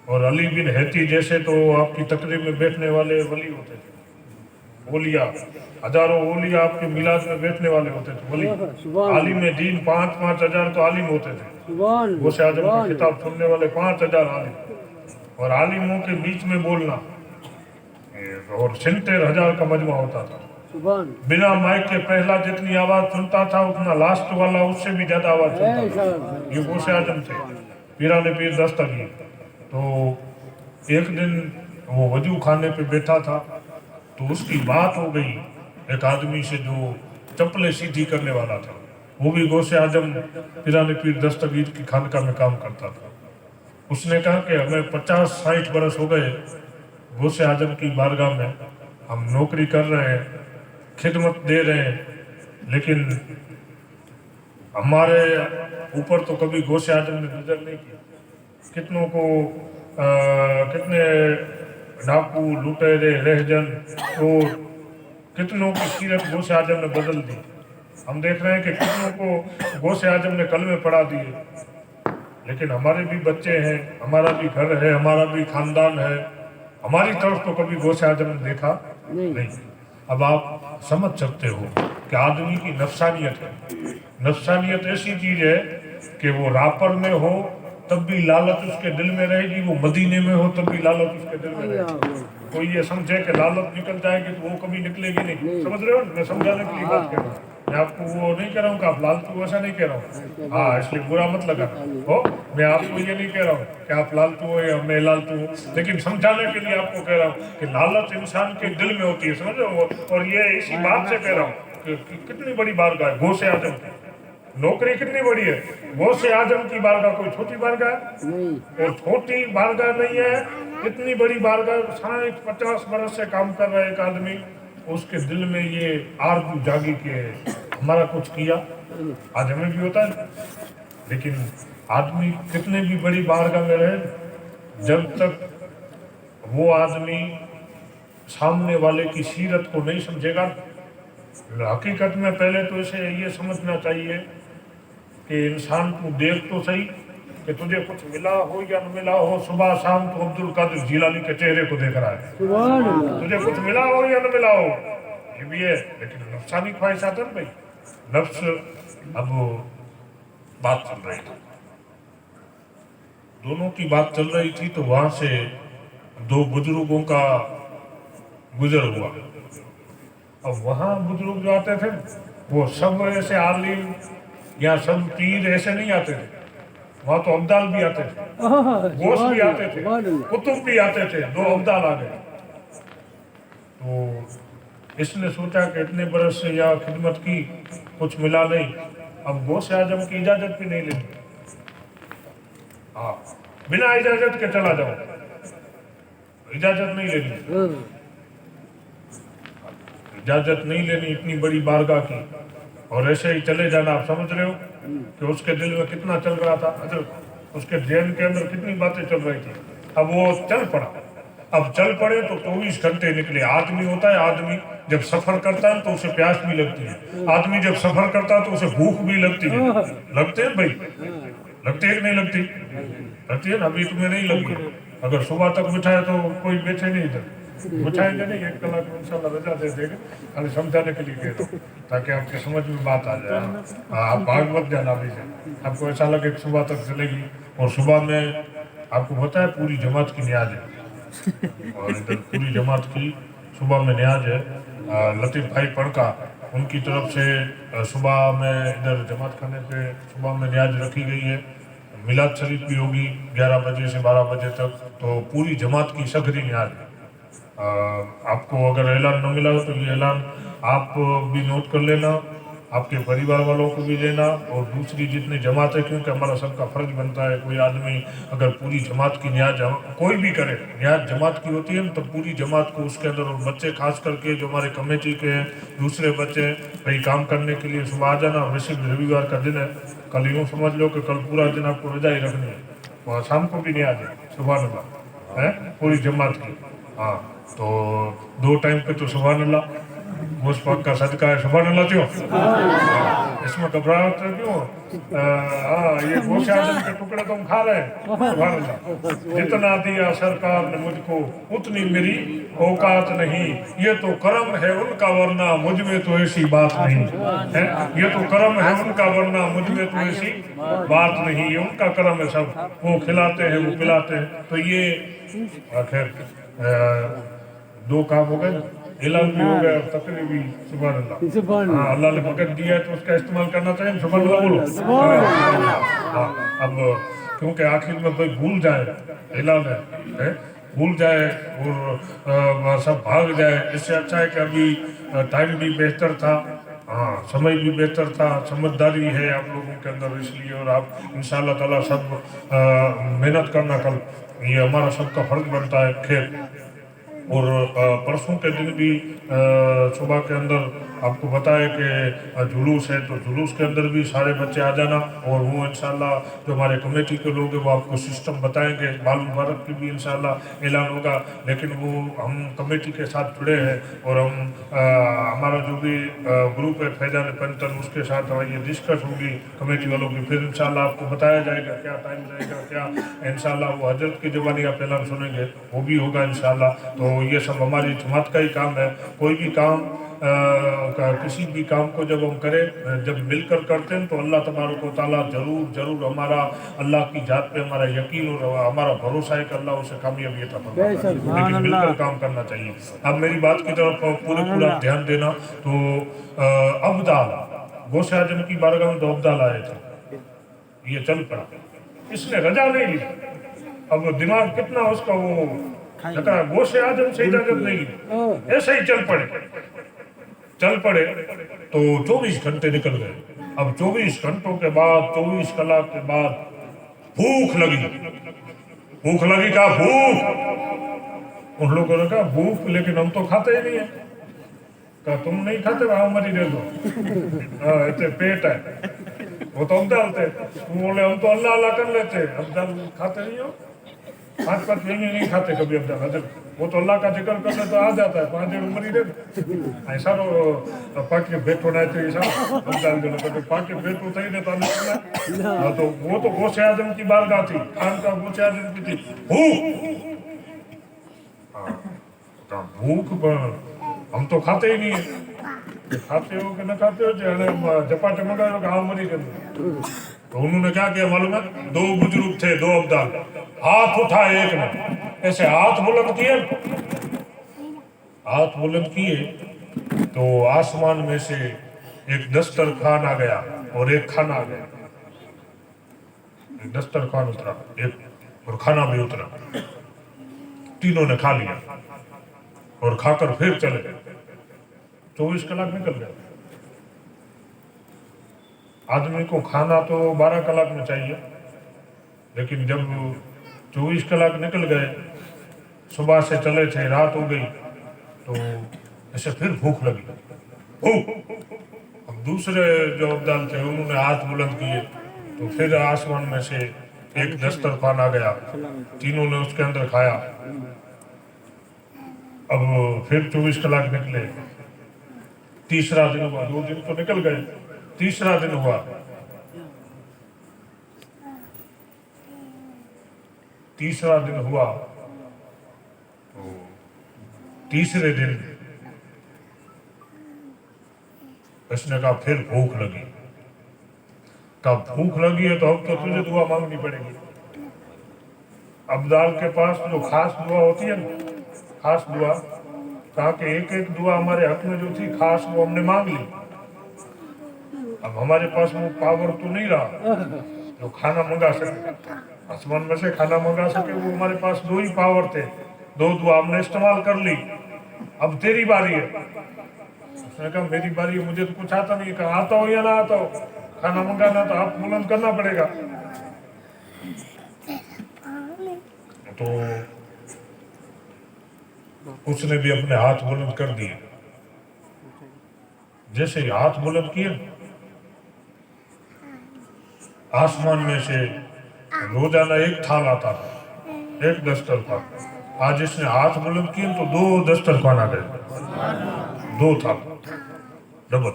اور علی بن ہیتی جیسے تو آپ کی تقریب میں بیٹھنے والے ولی ہوتے تھے، اولیاء، ہزاروں اولیاء آپ کے میلاد میں بیٹھنے والے ہوتے تھے، ولی عالم دین 5-5 ہزار تو عالم ہوتے تھے، غوث اعظم کا خطاب سننے والے 5,000 عالم، اور عالموں کے بیچ میں بولنا، اور 70,000 کا مجمع ہوتا تھا، بنا مائک کے پہلا جتنی آواز سنتا تھا اتنا لاسٹ والا اس سے بھی زیادہ آواز سنتا تھا۔ یہ غوث اعظم تھے پیران پیر دستگیر۔ تو ایک دن وہ وضو خانے پہ بیٹھا تھا تو اس کی بات ہو گئی ایک آدمی سے جو چپلیں سیدھی کرنے والا تھا، وہ بھی غوث اعظم پیران پیر دستگیر کی خانقاہ میں کام کرتا تھا۔ اس نے کہا کہ ہمیں 50-60 برس ہو گئے غوث اعظم کی بارگاہ میں، ہم نوکری کر رہے ہیں، خدمت دے رہے ہیں، لیکن ہمارے اوپر تو کبھی غوث اعظم نے نظر نہیں کی. کتنوں کو کتنے ڈاکو لٹیرے رہجن چور کتنوں کی سیرت غوث اعظم نے بدل دی. ہم دیکھ رہے ہیں کہ کتنوں کو غوث اعظم نے کلمے پڑھا دیے. لیکن ہمارے بھی بچے ہیں, ہمارا بھی گھر ہے, ہمارا بھی خاندان ہے, ہماری طرف تو کبھی غوث اعظم نے دیکھا نہیں. اب آپ سمجھ سکتے ہو کہ آدمی کی نفسانیت ہے. نفسانیت ایسی چیز ہے کہ وہ راپر میں ہو تب بھی لالچ اس کے دل میں رہے گی, وہ مدینے میں ہو تب بھی لالچ اس کے دل میں رہے گی. کوئی یہ سمجھے کہ لالچ نکل جائے گی تو وہ کبھی نکلے گی نہیں. سمجھ رہے ہو, میں سمجھانے کے لیے بات کر رہا ہوں. میں آپ کو وہ نہیں کہہ رہا ہوں کہ آپ لالچو, ایسا نہیں کہہ رہا ہوں. ہاں, اس لیے برا مت لگا ہو. میں آپ کو یہ نہیں کہہ رہا ہوں کہ آپ لالچو ہو یا میں لالچو ہوں, لیکن سمجھانے کے لیے آپ کو کہہ رہا ہوں کہ لالچ انسان کے دل میں ہوتی ہے. سمجھ رہے ہو, اور یہ اسی بات سے کہہ رہا ہوں کہ کتنی بڑی بارگاہ ہے غوث اعظم کی. نوکری کتنی بڑی ہے. غوث اعظم کی بارگاہ کوئی چھوٹی بارگاہ نہیں, اور چھوٹی بارگاہ نہیں ہے. اتنی بڑی بارگاہ, 50 برس سے کام کر رہا ہے ایک آدمی, اس کے دل میں یہ آرزو جاگی کہ ہمارا کچھ کیا. آج ہمیں بھی ہوتا ہے, لیکن آدمی کتنے بھی بڑی بارگاہ میں رہے, جب تک وہ آدمی سامنے والے کی سیرت کو نہیں سمجھے گا. حقیقت میں پہلے تو اسے یہ سمجھنا چاہیے کہ انسان کو دیکھ تو صحیح کہ تجھے کچھ ملا ہو یا نہ ملا ہو. صبح شام تو عبد القادر جیلانی کے چہرے کو دیکھ رہا ہے. تجھے کچھ ملا ہو یا نہ ملا ہو, یہ بھی ہے. لیکن نفسانی خواہشات ہے بھائی, نفس. اب بات چل رہی تھی, دونوں کی بات چل رہی تھی, تو وہاں سے 2 بزرگوں کا گزر ہوا. اب وہاں بزرگ جو آتے تھے وہ سب ایسے عالم یا سب پیر ایسے نہیں آتے تھے. وہاں تو ابدال بھی آتے تھے, غوث بھی آتے تھے, قطب بھی آتے تھے. 2 ابدال آ گئے. تو اس نے سوچا کہ اتنے برس سے یا خدمت کی, کچھ ملا نہیں, اب غوث اعظم کی اجازت بھی نہیں لینی. ہاں, بنا اجازت کے چلا جاؤ, اجازت نہیں لینی. اجازت نہیں لینی اتنی بڑی بارگاہ کی, اور ایسے ہی چلے جانا. آپ سمجھ رہے ہو کہ اس کے دل میں کتنا چل رہا تھا, اس کے ذہن کے اندر کتنی باتیں چل رہی تھی. اب وہ چل پڑا. اب چل پڑے تو 24 گھنٹے نکلے. آدمی ہوتا ہے, آدمی جب سفر کرتا ہے تو اسے پیاس بھی لگتی ہے. آدمی جب سفر کرتا ہے تو اسے بھوک بھی لگتی ہے. لگتے ہیں بھائی, لگتے ہیں کہ نہیں لگتی؟ لگتی ہے نا. ابھی تمہیں نہیں لگی, اگر صبح تک بٹھائے تو کوئی بیٹھے نہیں ادھر. بٹھائیں گے نہیں, 1 کلاک میں انشاءاللہ رجا دے دے گا. خالی سمجھانے کے لیے کہہ رہا ہوں تاکہ آپ کے سمجھ میں بات آ جائے. آپ بھاگ مت جانا ابھی سے. آپ کو ایسا لگے کہ صبح تک چلے گی. اور صبح میں آپ کو پتہ ہے پوری جماعت کی نیاز ہے, اور ادھر پوری جماعت کی صبح میں نیاز ہے. لطیف بھائی پڑکا, ان کی طرف سے صبح میں ادھر جماعت خانے پہ صبح میں نیاز رکھی گئی ہے. میلاد شریف بھی ہوگی 11 بجے سے 12 بجے تک. تو پوری جماعت کی سگری نیاز ہے. آپ کو اگر اعلان نہ ملا ہو تو یہ اعلان آپ بھی نوٹ کر لینا, آپ کے پریوار والوں کو بھی دینا, اور دوسری جتنے جماعت ہے, کیونکہ ہمارا سب کا فرض بنتا ہے. کوئی آدمی اگر پوری جماعت کی نیاز کوئی بھی کرے, نیاز جماعت کی ہوتی ہے نا, تو پوری جماعت کو اس کے اندر, اور بچے خاص کر کے جو ہمارے کمیٹی کے ہیں, دوسرے بچے بھائی کام کرنے کے لیے صبح آ جانا. ویسے بھی رویوار کا دن ہے, کل یوں سمجھ لو کہ کل پورا دن آپ کو رجا ہی رکھنی ہے. وہاں شام کو بھی نیاز ہے, سبحان اللہ ہے پوری جماعت کی. ہاں, تو 2 ٹائم پہ تو سبحان اللہ, غوث پاک کا صدقہ ہے. سبحان اللہ کیوں, اس میں گھبراہٹ کیوں؟ ہاں, یہ غوث اعظم کے ٹکڑے تم کھا رہے ہیں. سبحان اللہ. جتنا دیا سرکار نے مجھ کو اتنی میری اوقات نہیں, یہ تو کرم ہے ان کا ورنہ مجھ میں تو ایسی بات نہیں ہے. یہ تو کرم ہے ان کا ورنہ مجھ میں تو ایسی بات نہیں. یہ ان کا کرم ہے سب, وہ کھلاتے ہیں, وہ پلاتے ہیں. تو یہ خیر 2 کام ہو گئے, اعلان بھی ہو گیا اور تقریر بھی. سبحان اللہ. ہاں, اللہ نے وقت دیا ہے تو اس کا استعمال کرنا چاہیے. سبحان اللہ بولو. اب کیونکہ آخر میں کوئی بھول جائے, اعلان ہے, بھول جائے اور سب بھاگ جائے, اس سے اچھا ہے کہ ابھی ٹائم بھی بہتر تھا, ہاں سمجھ بھی بہتر تھا, سمجھداری ہے آپ لوگوں کے اندر, اس لیے. اور آپ انشاءاللہ تعالیٰ سب محنت کرنا, کل یہ ہمارا سب کا فرض بنتا ہے. خیر, اور پرسوں کے دن بھی صبح کے اندر آپ کو بتائے کہ جلوس ہے، تو جلوس کے اندر بھی سارے بچے آ جانا، اور وہ انشاءاللہ جو ہمارے کمیٹی کے لوگ ہیں وہ آپ کو سسٹم بتائیں گے، بال مبارک کی بھی انشاءاللہ اعلان ہوگا، لیکن وہ ہم کمیٹی کے ساتھ جڑے ہیں، اور ہم ہمارا جو بھی گروپ ہے فیضان پنتن، اس کے ساتھ یہ ڈسکس ہوگی کمیٹی والوں کی، پھر انشاءاللہ آپ کو بتایا جائے گا کیا ٹائم رہے گا، کیا انشاءاللہ وہ حضرت کی زبانی آپ اعلان سنیں گے وہ بھی ہوگا انشاءاللہ۔ تو یہ سب ہماری جماعت کا ہی کام ہے، کوئی بھی کام کسی بھی کام کو جب ہم کریں، جب مل کر کرتے ہیں تو اللہ تبارک و تعالیٰ ضرور ہمارا اللہ کی ذات پہ ہمارا یقین اور ہمارا بھروسہ ہے کہ اللہ اسے کامیابی عطا فرماتا ہے، لیکن مل کر کام کرنا چاہیے۔ اب میری بات کی طرف پورا دھیان دینا۔ تو ابدال غوث اعظم کی بارگاہ میں دو ابدال آئے تھے، یہ چل پڑا، اس نے رجا نہیں لی، اب دماغ کتنا اس کا وہ لگا، غوث اعظم سے اجازت نہیں لی، ایسے ہی چل پڑے تو 24 گھنٹے نکل گئے۔ اب 24 گھنٹوں کے بعد 24 کلاک کے بعد بھوک لگی کہا بھوک، ان لوگوں نے کہا بھوک لیکن ہم تو کھاتے ہی نہیں ہیں، کہا تم نہیں کھاتے وہاں مری رہ دو، اتنے پیٹ ہے، وہ تو ابدال تھے، بولے ہم تو اللہ کر لیتے، ابدال کھاتے نہیں ہو، 5 مہینے نہیں کھاتے کبھی ابدال، حضرت وہ تو اللہ کا ذکر کرنے تو آ جاتا ہے 5 دن مری رہ ایسا تو پاکی بیٹھو نہ تھے، ایسا ابدال جو لگتے پاکی بیٹھو تھا ہی نہیں تو وہ تو غوث اعظم کی بارگاہ تھی، خان کا غوث اعظم کی تھی، بھوک ہم تو کھاتے ہی نہیں ہیں، کھاتے ہو کہ نہ کھاتے ہو، جپاٹے منگائے ہو کہ ہاں مری گئے۔ تو انہوں نے کیا کیا معلوم ہے، 2 بزرگ تھے، 2 ابدال، ہاتھ اٹھا ایک نے ایسے ہاتھ بلند کیے تو آسمان میں سے ایک دسترخوان آ گیا اور ایک کھانا آ گیا، ایک دسترخوان اترا ایک اور کھانا بھی اترا، تینوں نے کھا لیا اور کھا کر پھر چلے گئے، 24 کلاک نکل گئے۔ آدمی کو کھانا تو 12 کلاک میں چاہیے، لیکن جب 24 کلاک نکل گئے، صبح سے چلے تھے، رات ہو گئی، تو ایسے پھر بھوک لگی، اب دوسرے جو ابدال تھے انہوں نے ہاتھ بلند کیے تو پھر آسمان میں سے ایک دسترخوان آ گیا، تینوں نے اس کے اندر کھایا، اب پھر 24 کلاک نکلے، تیسرا دن ہوا، 2 دن تو نکل گئے، تیسرا دن ہوا، تو تیسرے دن اس نے کہا پھر بھوک لگی، کہا بھوک لگی ہے تو اب تو تجھے دعا مانگنی پڑے گی۔ ابدال کے پاس جو خاص دعا ہوتی ہے نا، خاص دعا، کہا کہ ایک دعا ہمارے حق میں جو تھی خاص وہ ہم نے مانگ لی، اب ہمارے پاس وہ پاور تو نہیں رہا جو کھانا منگا سکے، آسمان میں سے کھانا منگا سکے، وہ ہمارے پاس 2 ہی پاور تھے، 2 دعا ہم نے استعمال کر لی، اب تیری باری ہے۔ اس نے کہا میری باری ہے، مجھے تو کچھ آتا نہیں، کہا آتا ہو یا نہ آتا ہو، کھانا منگانا تو ہاتھ بلند کرنا پڑے گا۔ تو اس نے بھی اپنے ہاتھ بلند کر دیے، جیسے ہی ہاتھ بلند کیے آسمان میں سے روزانہ ایک تھال آتا تھا، ایک دسترخوان، آج اس نے ہاتھ بلند کیے تو 2 دسترخوان آ گئے، 2 تھال ڈبل۔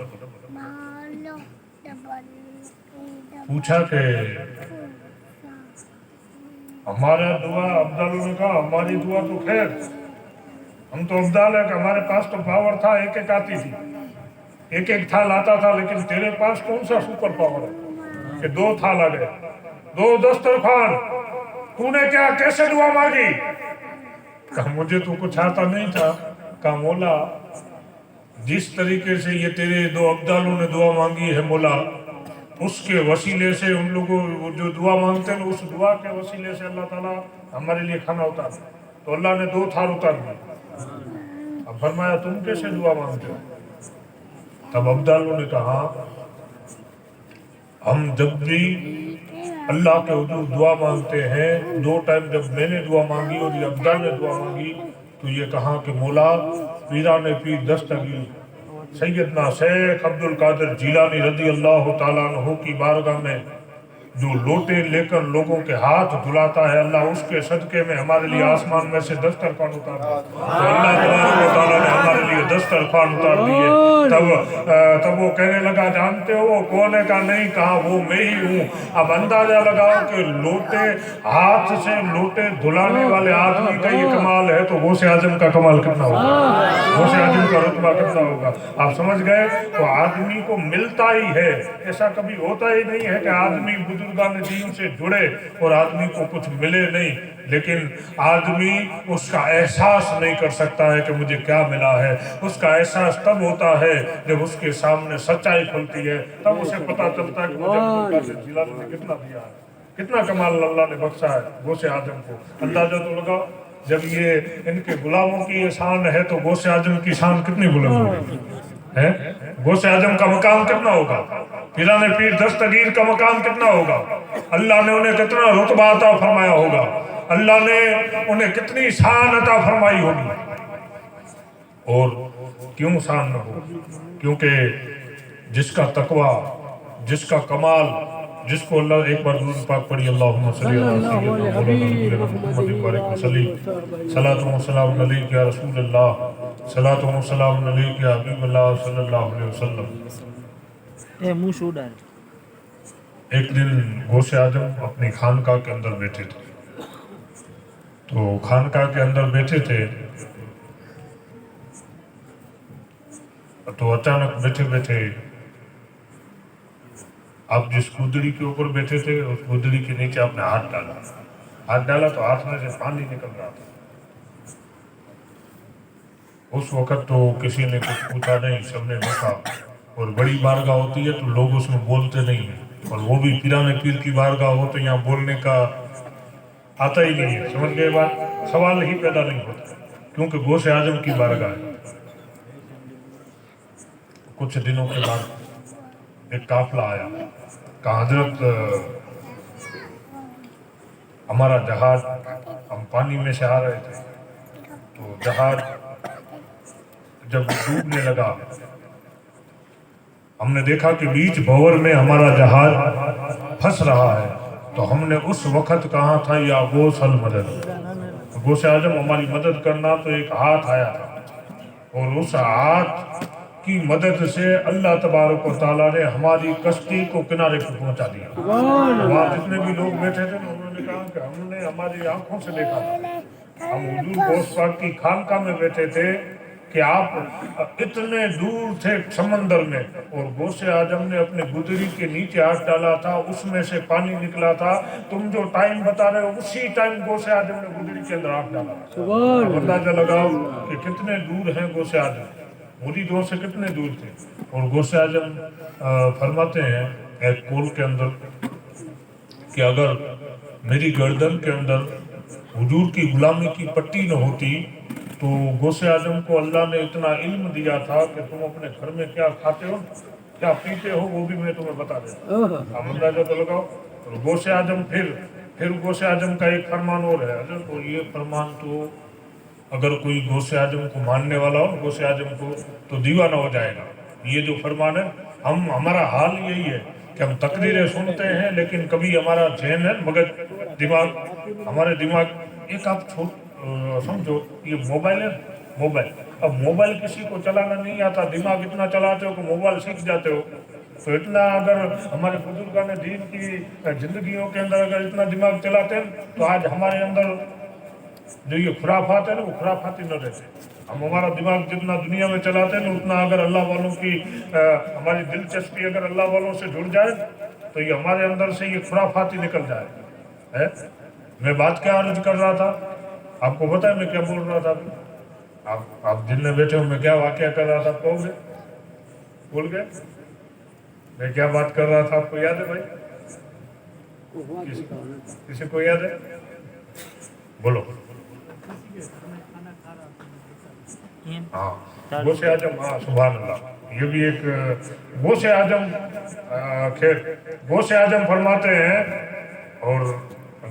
پوچھا کہ ہمارا دعا، ابدالوں نے کہا ہماری دعا تو خیر، ہم تو ابدال ہے کہ ہمارے پاس تو پاور تھا، ایک آتی تھی، ایک تھال آتا تھا، لیکن تیرے پاس کون سا سپر پاور ہے کہ 2 تھال آ گئے، 2 دسترخوان، تو نے کیا کیسے دعا مانگی؟ کہا مجھے تو کچھ آتا نہیں تھا، کہا مولا جس طریقے سے یہ تیرے 2 ابدالوں نے دعا مانگی ہے مولا، اس کے وسیلے سے ان لوگوں جو دعا مانگتے ہیں اس دعا کے وسیلے سے اللہ تعالیٰ ہمارے لیے کھانا اتار دے، تو اللہ نے 2 تھال اتار دی۔ اب فرمایا تم کیسے دعا مانگتے ہو؟ تب ابدالوں نے کہا ہم جب بھی اللہ کے حضور دعا مانگتے ہیں، 2 ٹائم جب میں نے دعا مانگی اور یہ ابدال نے دعا مانگی تو یہ کہا کہ مولا پیران پیر دستگیر سیدنا شیخ عبد القادر جیلانی رضی اللہ تعالیٰ عنہ کی بارگاہ میں جو لوٹے لے کر لوگوں کے ہاتھ دھلاتا ہے، اللہ اس کے صدقے میں ہمارے لیے آسمان میں سے دسترخوان اتار دے۔ تو اللہ تبارک و تعالیٰ نے ہمارے لیے دسترخوان اتار دیے۔ تب وہ کہنے لگا جانتے ہو وہ کون ہے؟ کہا نہیں، کہا وہ میں ہی ہوں۔ اب اندازہ لگاؤ کہ لوٹے ہاتھ سے لوٹے دھلانے والے آدمی کا یہ کمال ہے تو غوث اعظم کا کمال کتنا ہوگا، غوث اعظم کا رتبہ کتنا ہوگا۔ آپ سمجھ گئے؟ تو آدمی کو ملتا ہی ہے، ایسا کبھی ہوتا ہی نہیں ہے کہ آدمی بزرگان دین سے جڑے اور آدمی کو کچھ ملے نہیں، لیکن آدمی اس کا احساس نہیں کر سکتا ہے کہ مجھے کیا ملا ہے۔ اس کا احساس تب ہوتا ہے جب اس کے سامنے سچائی کھلتی ہے، تب اسے پتا چلتا ہے کہ مجھے عبدالقادر جیلانی نے کتنا دیا ہے، کتنا کمال اللہ نے بخشا ہے غوث اعظم کو۔ اندازہ تو لگاؤ جب یہ ان کے غلاموں کی یہ شان ہے تو غوث اعظم کی شان کتنی بلند ہوگی ہے؟ غوث اعظم کا مقام کتنا ہوگا، پیران پیر دستگیر کا مقام کتنا ہوگا، اللہ نے انہیں کتنا رتبہ عطا فرمایا ہوگا، اللہ نے انہیں کتنی شان عطا فرمائی ہوگی۔ اور کیوں شان نہ ہو؟ کیونکہ جس کا تقوی، جس کا کمال، جس کو اللہ، ایک بار درود پاک پڑھی، اللہم صلی اللہ سیدنا مولانا محمد بارک وسلم، صلاۃ و سلام علیک یا رسول اللہ، صلاۃ و سلام علیک یا حبیب اللہ صلی اللہ علیہ وسلم۔ ایک دن غوث اعظم اپنی خانقاہ کے اندر بیٹھے تھے، تو خانقاہ کے اندر بیٹھے تھے تو اچانک بیٹھے بیٹھے آپ جس گودڑی کے اوپر بیٹھے تھے اس گودڑی کے نیچے آپ نے ہاتھ ڈالا تو ہاتھ میں سے پانی نکل رہا تھا۔ اس وقت تو کسی نے کچھ پوچھا نہیں، سب نے دیکھا، اور بڑی بارگاہ ہوتی ہے تو لوگ اس میں بولتے نہیں ہیں، اور وہ بھی پیران پیر کی بارگاہ ہو تو یہاں بولنے کا آتا ہی نہیں ہے، سمجھ گئے بات، سوال ہی پیدا نہیں ہوتا کیونکہ غوث اعظم کی بارگاہ ہے۔ کچھ دنوں کے بعد ایک قافلہ آیا، کہا حضرت ہمارا جہاز، ہم پانی میں سے آ رہے تھے تو جہاز جب ڈوبنے لگا ہم نے دیکھا کہ بیچ بھور میں ہمارا جہاز پھنس رہا ہے، تو ہم نے اس وقت کہا تھا یا غوث المدد، غوث اعظم ہماری مدد کرنا، تو ایک ہاتھ آیا تھا اور اس ہاتھ کی مدد سے اللہ تبارک و تعالیٰ نے ہماری کشتی کو کنارے پر پہنچا دیا۔ وہاں جتنے بھی لوگ بیٹھے تھے انہوں نے کہا کہ ہم نے ہماری آنکھوں سے دیکھا تھا، ہم حضور غوث پاک کی خانقاہ میں بیٹھے تھے کہ آپ اتنے دور تھے سمندر میں، اور غوث اعظم نے اپنے گدری کے نیچے ہاتھ ڈالا تھا، اس میں سے پانی نکلا تھا، تم جو ٹائم بتا رہے ہو اسی ٹائم غوث اعظم نے گدری کے اندر ہاتھ ڈالا۔ اب اندازہ لگاؤ کہ کتنے دور ہیں غوث اعظم، مریدوں سے کتنے دور تھے۔ اور غوث اعظم فرماتے ہیں ایک قول کے اندر کہ اگر میری گردن کے اندر حضور کی غلامی کی پٹی نہ ہوتی تو غوث اعظم کو اللہ نے اتنا علم دیا تھا کہ تم اپنے گھر میں کیا کھاتے ہو کیا پیتے ہو وہ بھی میں تمہیں بتا دیتا ہوں۔ اب اندازہ تو لگاؤ۔ اور غوث اعظم پھر غوث اعظم کا ایک فرمان اور ہے حضرت، اور یہ فرمان تو اگر کوئی غوث اعظم کو ماننے والا ہو غوث اعظم کو تو دیوانہ ہو جائے گا۔ یہ جو فرمان ہے، ہمارا حال یہی ہے کہ ہم تقریریں سنتے ہیں لیکن کبھی ہمارا ذہن ہے مگر دماغ، ہمارے دماغ، ایک آپ سمجھو یہ موبائل ہے، موبائل، اب موبائل کسی کو چلانا نہیں آتا، دماغ اتنا چلاتے ہو کہ موبائل سیکھ جاتے ہو، تو اتنا اگر ہمارے بزرگان دین کی زندگیوں کے اندر اگر اتنا دماغ چلاتے ہیں تو آج ہمارے اندر جو یہ خرافات ہے نا وہ خرافاتی نہ رہتے۔ ہم ہمارا دماغ جتنا دنیا میں چلاتے ہیں اتنا اگر اللہ والوں کی ہماری دلچسپی اگر اللہ والوں سے جڑ جائے تو یہ ہمارے اندر سے یہ خرافاتی نکل جائے۔ میں بات کیا عرض کر رہا تھا آپ کو پتہ ہے میں کیا بول رہا تھا؟ آپ جن میں بیٹھے ہو میں کیا واقعہ کر رہا تھا آپ کہو گے؟ بھول گئے میں کیا بات کر رہا تھا؟ آپ کو یاد ہے بھائی؟ کسی کو یاد ہے؟ بولو۔ ہاں غوث اعظم، ہاں سبحان اللہ، یہ بھی ایک غوث اعظم، خیر غوث اعظم فرماتے ہیں اور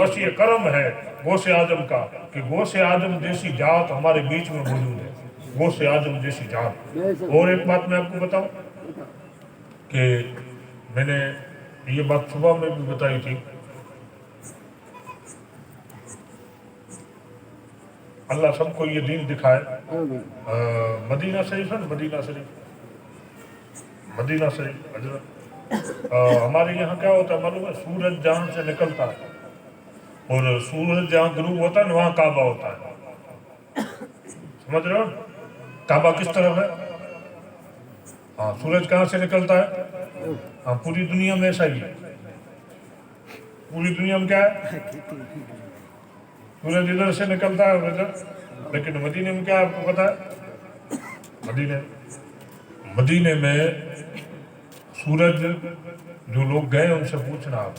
بس یہ کرم ہے غوث اعظم کا کہ غوث اعظم جیسی ذات ہمارے بیچ میں موجود ہے، غوث اعظم جیسی ذات۔ اور ایک بات میں آپ کو بتاؤں کہ میں نے یہ بات صبح میں بھی بتائی تھی، اللہ سب کو یہ دین دکھائے۔ مدینہ شریف ہے نا، مدینہ شریف، مدینہ شریف حضرت ہمارے یہاں کیا ہوتا ہے معلوم ہے؟ سورج جہاں سے نکلتا ہے اور سورج جہاں غروب ہوتا ہے نا وہاں کعبہ ہوتا ہے، سمجھ رہے ہو؟ کعبہ کس طرف ہے؟ ہاں، سورج کہاں سے نکلتا ہے؟ ہاں، پوری دنیا میں ایسا ہی ہے، پوری دنیا میں کیا ہے؟ سورج ادھر سے نکلتا ہے اور ادھر، لیکن مدینے میں کیا آپ کو پتا ہے؟ مدینے میں سورج، جو لوگ گئے ان سے پوچھنا آپ،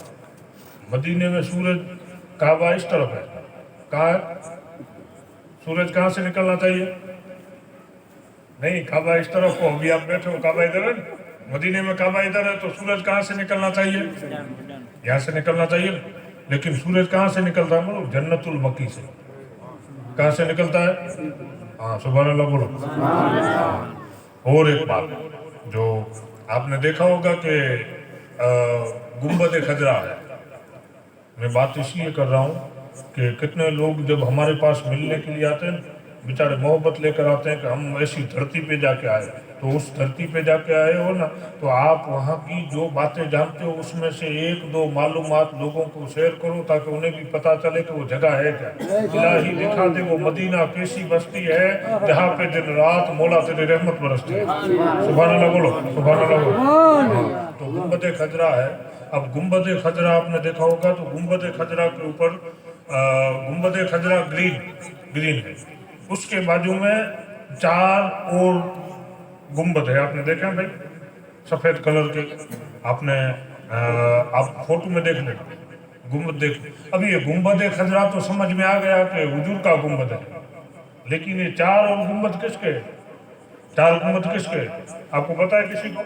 مدینے میں سورج کعبہ اس طرف ہے، کہاں ہے؟ سورج کہاں سے نکلنا چاہیے؟ نہیں، کعبہ اس طرف کو، ابھی آپ بیٹھے ہو کعبہ ادھر ہے، مدینے میں کعبہ ادھر ہے، تو سورج کہاں سے نکلنا چاہیے؟ یہاں سے نکلنا چاہیے، لیکن سورج کہاں سے نکلتا ہے بولو؟ جنت المکی سے۔ کہاں سے نکلتا ہے؟ ہاں، سبحان اللہ بولو۔ اور ایک بات جو آپ نے دیکھا ہوگا کہ گنبد خضرا ہے، میں بات اس لیے کر رہا ہوں کہ کتنے لوگ جب ہمارے پاس ملنے کے لیے آتے ہیں بیچارے محبت لے کر آتے ہیں کہ ہم ایسی دھرتی پہ جا کے آئے، تو اس دھرتی پہ جا کے آئے ہو نا، تو آپ وہاں کی جو باتیں جانتے ہو اس میں سے ایک دو معلومات لوگوں کو شیئر کرو تاکہ انہیں بھی پتا چلے کہ وہ جگہ ہے کیا۔ الہی دکھا دے وہ مدینہ کیسی بستی ہے جہاں پہ دن رات مولا تیری رحمت برستی ہے۔ سبحان اللہ بولو، سبحان اللہ بولو۔ ہاں، تو گنبد خضرا ہے۔ اب گنبد خضرا آپ نے دیکھا ہوگا تو گنبد خضرا کے اوپر گنبد خضرا گرین ہے، اس کے بازو میں 4 اور گنبد ہے، آپ نے دیکھا بھائی سفید کلر کے، آپ نے آپ فوٹو میں دیکھ لیں گنبد دیکھ۔ اب یہ گنبد خضرا تو سمجھ میں آ گیا کہ حضور کا گنبد ہے، لیکن یہ 4 اور گنبد کس کے؟ 4 گنبد کس کے؟ آپ کو پتا ہے کسی کو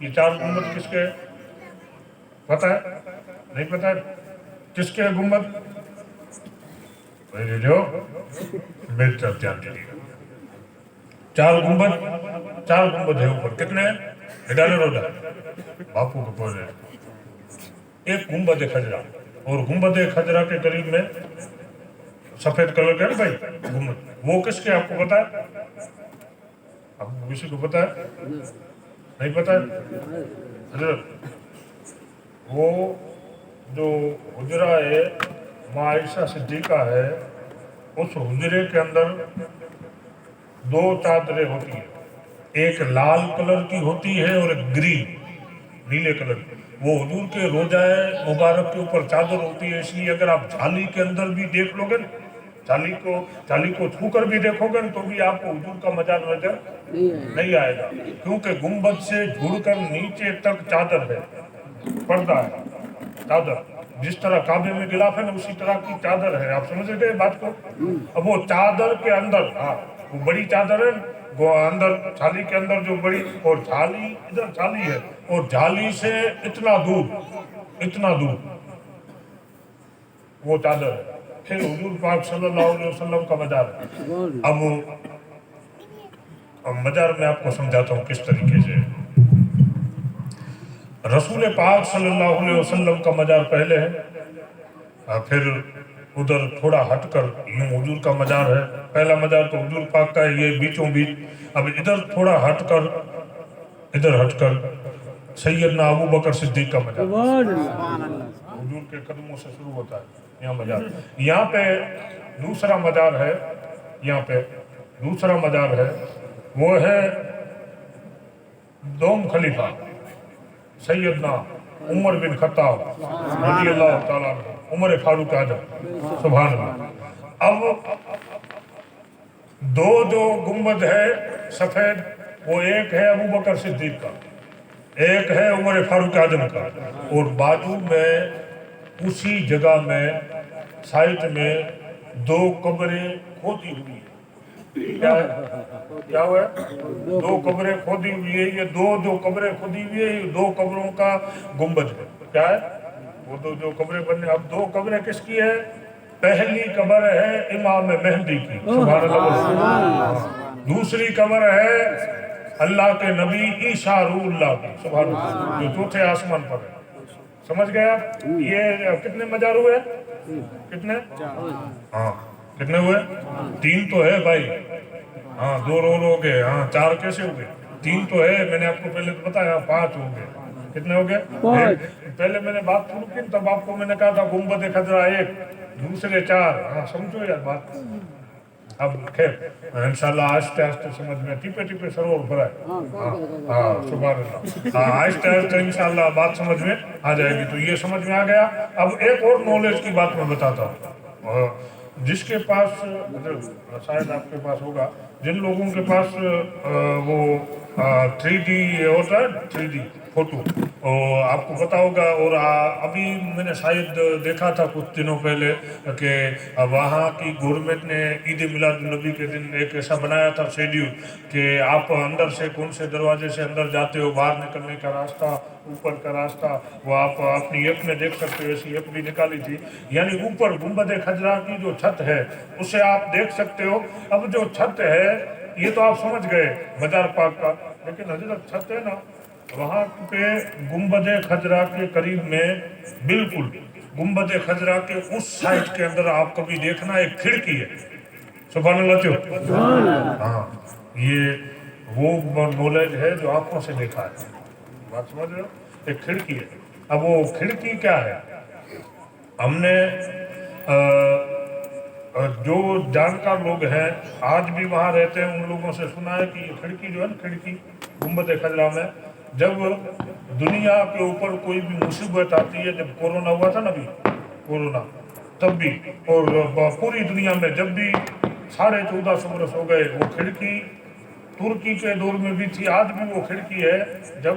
یہ 4 گنبد کس کے؟ پتا ہے؟ نہیں پتا ہے؟ کس کے گنبد؟ جو میری طرف دھیان دیجیے گا، 4 گنبد ہے اوپر، کتنے ہیں؟ ادھر اور ادھر، باپو کو بول رہے ایک گنبد خضرا، اور گنبد خضرا کے قریب میں سفید کلر کا ہے بھائی گنبد، وہ کس کے آپ کو پتا ہے؟ آپ کو کسی کو پتا ہے؟ نہیں پتا ہے؟ حضرت وہ جو حجرہ ہے ماں عائشہ صدیقہ ہے، اس حجرے کے اندر 2 چادریں ہوتی ہیں، ایک لال کلر کی ہوتی ہے اور ایک گرین نیلے کلر کی، وہ حضور کے روضہ مبارک کے اوپر چادر ہوتی ہے، اس لیے اگر آپ جھالی کے اندر بھی دیکھ لو گے نا، جھالی کو چھو کر بھی دیکھو گے تو بھی آپ کو حضور کا مزار نظر نہیں آئے گا، کیونکہ گنبد سے جھڑ کر نیچے تک چادر ہے، پردہ ہے، چادر جس طرح کعبے میں غلاف ہے نا اسی طرح کی چادر ہے، آپ سمجھ گئے بات کو؟ اب وہ چادر کے اندر، ہاں وہ بڑی چادر ہے وہ اندر جھالی کے اندر جو بڑی، اور جھالی ادھر جھالی ہے اور جھالی سے اتنا دور وہ چادر ہے، پھر حضور پاک صلی اللہ علیہ وسلم کا مزار ہے۔ اب مزار میں آپ کو سمجھاتا ہوں کس طریقے سے۔ رسول پاک صلی اللہ علیہ وسلم کا مزار پہلے ہے، پھر ادھر تھوڑا ہٹ کر یوں حضور کا مزار ہے، پہلا مزار تو حضور پاک کا ہے یہ بیچوں بیچ، اب ادھر تھوڑا ہٹ کر سیدنا ابو بکر صدیق کا مزار، حضور کے قدموں سے شروع ہوتا ہے یہاں مزار، یہاں پہ دوسرا مزار ہے، یہاں پہ دوسرا مزار ہے، وہ ہے دوم خلیفہ سیدنا عمر بن خطاب رضی اللہ تعالیٰ عنہ، عمر فاروق اعظم، سبحان اللہ۔ اب 2 جو گنبد ہے سفید، وہ ایک ہے ابو بکر صدیق کا، ایک ہے عمر فاروق اعظم کا، اور بازو میں اسی جگہ میں سائٹ میں 2 قبریں کھودی ہوئی ہیں۔ کیا ہوا ہے؟ 2 قبریں کھودی ہوئی ہے، یہ 2 جو قبریں کھودی ہوئی ہے یہ 2 قبروں کا گنبد ہے، کیا ہے؟ وہ تو جو قبریں بننے، اب دو قبریں کس کی ہے؟ پہلی قبر ہے امام مہدی کی، سبحان اللہ، دوسری قبر ہے اللہ کے نبی عیسیٰ روح اللہ کی، سبحان اللہ، جو چوتھے آسمان پر ہے. سمجھ گیا؟ یہ کتنے مزار ہوئے؟ کتنے؟ ہاں کتنے ہوئے؟ 3 تو ہے بھائی. ہاں 2 رول ہو گئے. ہاں 4 کیسے ہو گئے؟ 3 تو ہے. میں نے آپ کو پہلے تو بتایا 5 ہو گئے. کتنے ہو گئے؟ پہلے میں نے بات شروع کی تب آپ کو میں نے کہا تھا گنبد خضرا 1، دوسرے 4. ہاں سمجھو یار بات. اب خیر انشاءاللہ آہستہ آہستہ سمجھ میں، ٹپے ٹپے سرور بھرا ہے. ہاں سبحان اللہ. ہاں آہستہ آہستہ انشاءاللہ بات سمجھ میں آ جائے گی. تو یہ سمجھ میں آ گیا. اب ایک اور نالج کی بات میں بتاتا ہوں. جس کے پاس شاید آپ کے پاس ہوگا، جن لوگوں کے پاس وہ 3D ہوتا ہے، 3D فوٹو، اور آپ کو پتا ہوگا. اور ابھی میں نے شاید دیکھا تھا کچھ دنوں پہلے کہ وہاں کی گورنمنٹ نے عید میلاد النبی کے دن ایک ایسا بنایا تھا شیڈیول کہ آپ اندر سے کون سے دروازے سے اندر جاتے ہو، باہر نکلنے کا راستہ، اوپر کا راستہ، وہ آپ اپنی ایپ میں دیکھ سکتے ہو. ایسی ایپ بھی نکالی تھی. یعنی اوپر گنبد خضرا کی جو چھت ہے اسے آپ دیکھ سکتے ہو. اب جو چھت ہے یہ تو آپ سمجھ گئے مزار پاک کا، لیکن حضرت چھت ہے نا وہاں پہ گنبد خضرا کے قریب میں، بالکل گنبد خضرا کے اس سائٹ کے اندر آپ کبھی دیکھنا ایک کھڑکی ہے. سبحان اللہ جو. ہاں یہ وہ نالج ہے جو آنکھوں سے دیکھا ہے. بات سمجھ رہے ہو؟ ایک کھڑکی ہے. اب وہ کھڑکی کیا ہے؟ ہم نے جو جانکار لوگ ہیں آج بھی وہاں رہتے ہیں ان لوگوں سے سنا ہے کہ یہ کھڑکی جو ہے نا، کھڑکی گنبد خضرا میں جب دنیا کے اوپر کوئی بھی مصیبت آتی ہے، جب کورونا ہوا تھا نا ابھی کورونا، تب بھی، اور پوری دنیا میں جب بھی 1450 برس ہو گئے، وہ کھڑکی ترکی کے دور میں بھی تھی، آج بھی وہ کھڑکی ہے. جب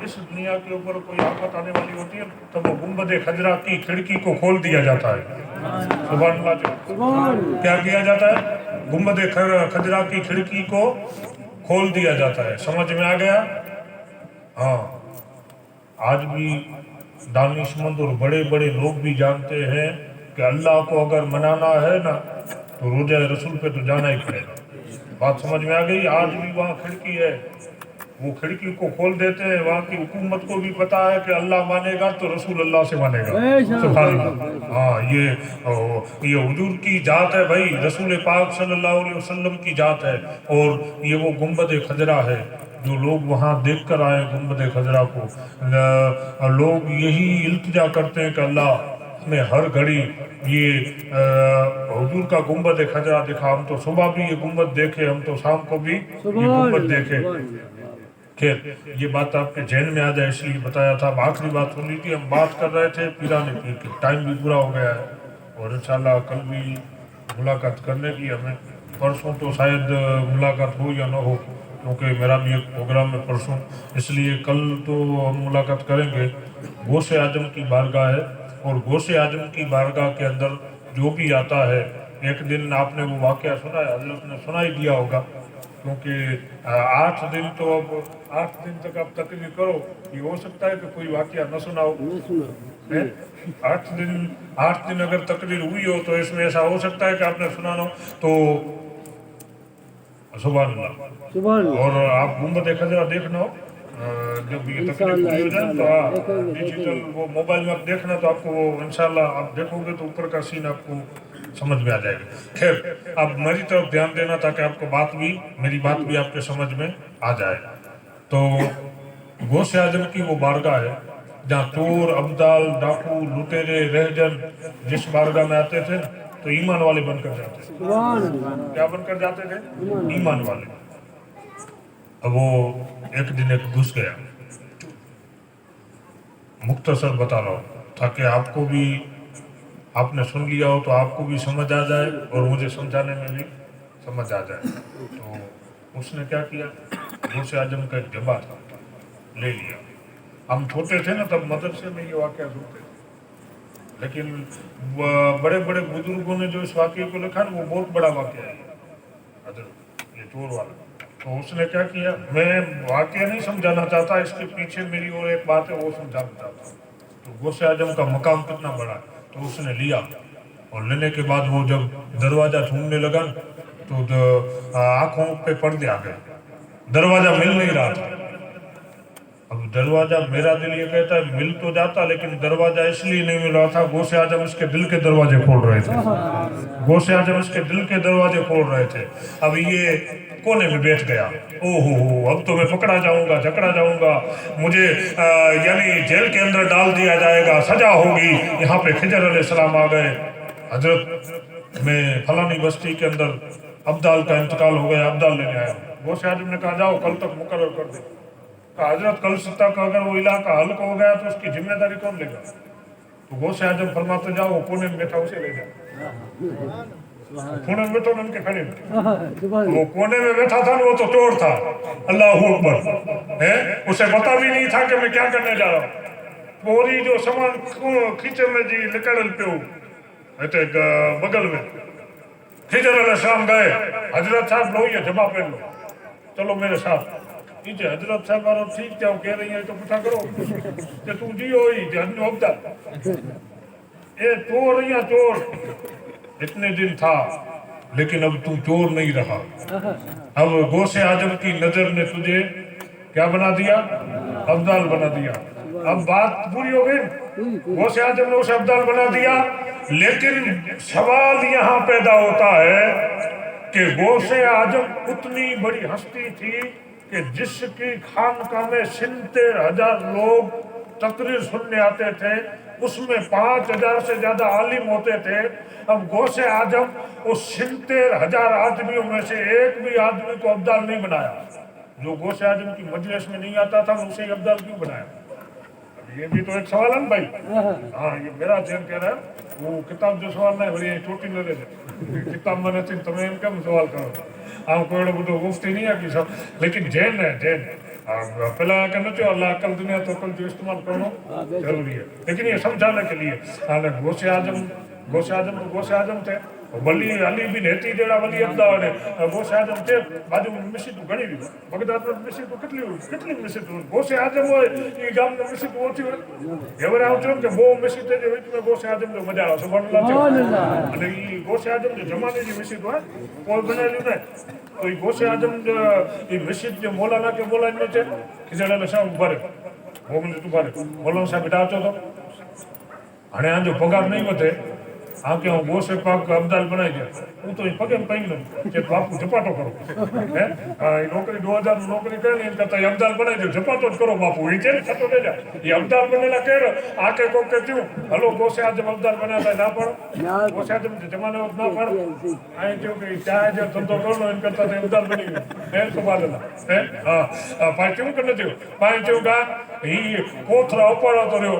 اس دنیا کے اوپر کوئی آفت آنے والی ہوتی ہے تب وہ گنبد خضرا کی کھڑکی کو کھول دیا جاتا ہے. سبحان اللہ. کیا کیا جاتا ہے؟ گنبد خضرا کی کھڑکی کو کھول دیا جاتا ہے. سمجھ میں آ گیا؟ ہاں آج بھی دانش مند اور بڑے بڑے لوگ بھی جانتے ہیں کہ اللہ کو اگر منانا ہے نا تو روضہ رسول پہ تو جانا ہی پڑے گا. بات سمجھ میں آ گئی؟ آج بھی وہاں کھڑکی ہے، وہ کھڑکی کو کھول دیتے ہیں. وہاں کی حکومت کو بھی پتا ہے کہ اللہ مانے گا تو رسول اللہ سے مانے گا. سبحان اللہ. ہاں یہ حضور کی ذات ہے بھائی، رسول پاک صلی اللہ علیہ وسلم کی ذات ہے. اور یہ وہ گنبد خضرا ہے جو لوگ وہاں دیکھ کر آئے گنبد خضرا کو. لوگ یہی التجا کرتے ہیں کہ اللہ ہمیں ہر گھڑی یہ حضور کا گنبد خضرا دکھا. ہم تو صبح بھی یہ گنبد دیکھے، ہم تو شام کو بھی یہ گنبد دیکھے. خیر یہ بات آپ کے ذہن میں آ جائے اس لیے بتایا تھا. اب آخری بات سن لی تھی، ہم بات کر رہے تھے پیران پیر کی. ٹائم بھی پورا ہو گیا ہے اور انشاءاللہ کل بھی ملاقات کرنے کی ہمیں. پرسوں تو شاید ملاقات ہو یا نہ ہو کیونکہ میرا بھی ایک پروگرام ہے پرسوں، اس لیے کل تو ہم ملاقات کریں گے. غوث اعظم کی بارگاہ ہے اور غوث اعظم کی بارگاہ کے اندر جو بھی آتا ہے، ایک دن آپ نے وہ واقعہ سنا ہے، حضرت نے سنا ہی دیا ہوگا کیونکہ 8 دن تو اب 8 دن تک آپ تقریر کرو، یہ ہو سکتا ہے کہ کوئی واقعہ نہ سنا ہو. 8 دن اگر تقریر ہوئی ہو تو اس میں ایسا ہو سکتا ہے کہ آپ نے سنا نہ ہو. تو سبحان اللہ. اور آپ گنبد خضرا دیکھنا ہو جب یہ تقریر پوری ہو جائے تو ڈیجیٹل وہ موبائل میں آپ دیکھنا تو آپ کو وہ انشاءاللہ آپ دیکھو گے تو اوپر کا سین آپ کو سمجھ میں آ جائے گا. خیر اب میری طرف دھیان دینا تاکہ آپ کو میری بات بھی آپ کے سمجھ میں آ جائے. تو غوث اعظم کی وہ بارگاہ ہے جہاں چور، ابدال، ڈاکو، لٹیرے، رہجن جس بارگاہ میں آتے تھے تو ایمان والے بن کر جاتے تھے. کیا بن کر جاتے تھے؟ ایمان والے. اب وہ ایک دن ایک گھس گیا. مختصر بتا رہا ہوں تاکہ آپ کو بھی، آپ نے سن لیا ہو تو آپ کو بھی سمجھ آ جائے اور مجھے سمجھانے میں بھی سمجھ آ جائے. تو اس نے کیا کیا، غوث اعظم کا ایک ڈبہ تھا لے لیا. ہم چھوٹے تھے نا تب مدرسے میں یہ واقعہ سنتے تھے، لیکن بڑے بڑے بزرگوں نے جو اس واقعے کو لکھا نا وہ بہت بڑا واقعہ ہے حضرت یہ چور والا. تو اس نے کیا کیا، میں واقعہ نہیں سمجھانا چاہتا، اس کے پیچھے میری اور ایک بات ہے وہ سمجھانا چاہتا ہوں. تو غوث اعظم کا مقام کتنا بڑا ہے. تو اس نے لیا اور لینے کے بعد وہ جب دروازہ ڈھونڈنے لگا تو آنکھوں پہ پردے آ گئے, دروازہ مل نہیں رہا تھا. اب دروازہ میرا دل یہ کہتا ہے مل تو جاتا, لیکن دروازہ اس لیے نہیں مل رہا تھا, غوث اعظم اس کے دل کے دروازے کھول رہے تھے. غوث اعظم اس کے دل کے دروازے کھول رہے تھے. اب یہ کونے میں بیٹھ گیا, او ہو اب تو میں پکڑا جاؤں گا, جکڑا جاؤں گا, مجھے یعنی جیل کے اندر ڈال دیا جائے گا, سزا ہوگی. یہاں پہ خضر علیہ السلام آ گئے, حضرت میں فلانی بستی کے اندر ابدال کا انتقال ہو گیا, ابدال لینے آیا. غوث اعظم نے کہا جاؤ کل تک مقرر کر دے. کہا حضرت کل تک اگر وہ علاقہ حلق ہو گیا تو اس کی ذمہ داری کون لے گا؟ تو غوث اعظم فرماتے جاؤ وہ کونے میں بیٹھا اسے لے جاؤ. کونے میں بیٹھا ان کے کھڑے, وہ کونے میں بیٹھا تھا وہ تو چور تھا. اللہ اکبر, اسے پتا بھی نہیں تھا کہ میں کیا کرنے جا رہا ہوں. پوری جو سامان کھینچے میں جی نکل پیو بغل میں. خضر علیہ السلام گئے, حضرت صاحب لو یہ جمع پہن لو, چلو میرے ساتھ. ٹھیک ہے حضرت صاحب اور ٹھیک ہے کہہ رہی ہیں تو پوچھا کرو کہ تو جی ہوئی جہنم ابدال اے چور یا چور. اتنے دن تھا لیکن اب تو چور نہیں رہا. اب غوث اعظم کی نظر نے تجھے کیا بنا دیا؟ ابدال بنا دیا. اب بات پوری ہو گئی, غوث اعظم نے اسے ابدال بنا دیا. لیکن سوال یہاں پیدا ہوتا ہے کہ غوث اعظم اتنی بڑی ہستی تھی کہ جس کی خانقاہ میں 70,000 لوگ تقریر سننے آتے تھے, اس میں 5,000 سے زیادہ عالم ہوتے تھے. اب غوث اعظم اس 70,000 آدمیوں میں سے ایک بھی آدمی کو ابدال نہیں بنایا. جو غوث اعظم کی مجلس میں نہیں آتا تھا اسے ابدال کیوں بنایا؟ یہ بھی تو ایک سوال ہے بھائی. ہاں یہ میرا ذہن کہہ رہا ہے وہ کتاب جو سوال نہیں بھائی چوٹی نہ لے لے کتاب میں نہیں تمہیں ان کا سوال کرو. آپ کو بڑھو مفتی نہیں ہے کہ سب, لیکن جین ہے جین. پہلا کہنا چاہو اللہ عقل دنیا تو عقل جو استعمال کرنا ضروری ہے, لیکن یہ سمجھانے کے لیے. غوث اعظم تھے, ولی علی بن ہیتی جڑا ولی ابدال ہے. غوث اعظم تھے باجو میں مسجد گھنی ہوئی, بغداد میں مسجد کتنی مسجد غوث اعظم یہ گام میں مسجد ہوتی ہوئی ایور آؤں کہ وہ مسجد جو میں غوث اعظم جو مزہ سبحان اللہ. અને ઈ غوث اعظم جو زمانے جی مسجد હોય કોઈ બનાવેલી ને તો ઈ غوث اعظم ઈ مسجد جو مولانا کے مولانا છે ખીજડા ને સાહેબ ઉભા રહે મોગન તું ઉભા રહે મોલાના સાહેબ બેટા આવતો તો અને આ જો પગાર નહીં વધે આ કે હું ગોસે પાક અબદાલ બનાવી દે હું તો પગે પડી લઉં કે બાપુ ઝપાટો કરો હે નોકરી 2000 નોકરી કરે ને એમ કરતા અબદાલ બનાવી દે ઝપાટો જ કરો બાપુ એ છે થતો નહીં જાય એ અબદાલ બનેલા કે આ કે કોક કે થયું હલો ગોસે આજમ અબદાલ બનાવતા ના પડો ગોસે આજમ જમાને વખત ના પડો આ જો કે ચાહે જો ધંધો કરો એમ કરતા અબદાલ બની ગયું હે તો બાદલા હે હા પાઈ કેવું કરે થયું પાઈ કેવું કા એ કોથરા ઉપાડો તો રહ્યો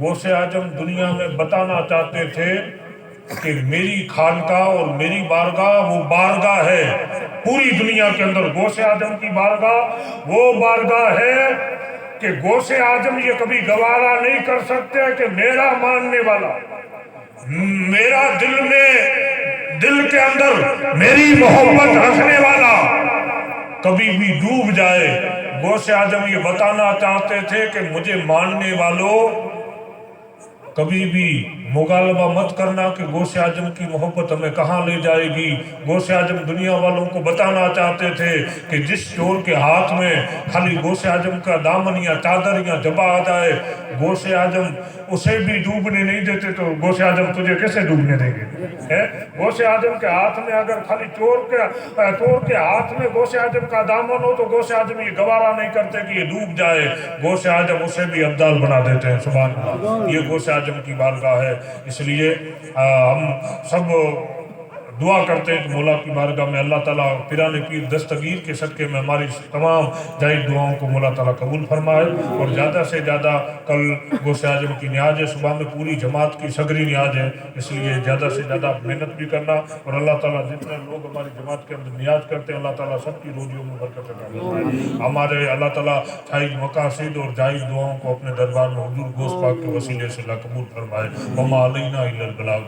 غوث اعظم دنیا میں بتانا چاہتے تھے کہ میری خانقاہ اور میری بارگاہ وہ بارگاہ ہے پوری دنیا کے اندر. غوث اعظم کی بارگاہ وہ بارگاہ ہے کہ غوث اعظم یہ کبھی گوارا نہیں کر سکتے کہ میرا ماننے والا، میرا دل کے اندر میری محبت رکھنے والا کبھی بھی ڈوب جائے. غوث اعظم یہ بتانا چاہتے تھے کہ مجھے ماننے والوں کبھی بھی مغالبہ مت کرنا کہ غوث اعظم کی محبت ہمیں کہاں لے جائے گی. غوث اعظم دنیا والوں کو بتانا چاہتے تھے کہ جس چور کے ہاتھ میں خالی غوث اعظم کا دامن یا چادر یا جبہ آ جائے، غوث اعظم اسے بھی ڈوبنے نہیں دیتے، تو غوث اعظم تجھے کیسے ڈوبنے دیں گے؟ غوث اعظم کے ہاتھ میں اگر خالی چور کے ہاتھ میں غوث اعظم کا دامن ہو تو غوث اعظم یہ گوارا نہیں کرتے کہ یہ ڈوب جائے. غوث اعظم اسے بھی ابدال بنا دیتے ہیں. سبحان اللہ. یہ غوث اعظم کی بارگاہ ہے. اس لیے ہم سب دعا کرتے ہیں کہ مولا کی بارگاہ میں اللہ تعالیٰ پیران پیر دستگیر کے صدقے میں ہماری تمام جائز دعاؤں کو مولا تعالیٰ قبول فرمائے. اور زیادہ سے زیادہ کل غوث اعظم کی نیاز ہے، صبح میں پوری جماعت کی سگری نیاز ہے، اس لیے زیادہ سے زیادہ محنت بھی کرنا. اور اللہ تعالیٰ جتنے لوگ ہماری جماعت کے اندر نیاز کرتے ہیں اللہ تعالیٰ سب کی روزیوں میں برکت عطا فرمائے. ہمارے اللہ تعالیٰ جائز مقاصد اور جائز دعاؤں کو اپنے دربار میں حضور غوث پاک کے وسیلے سے اللہ قبول فرمائے. وما علینا الا البلاغ.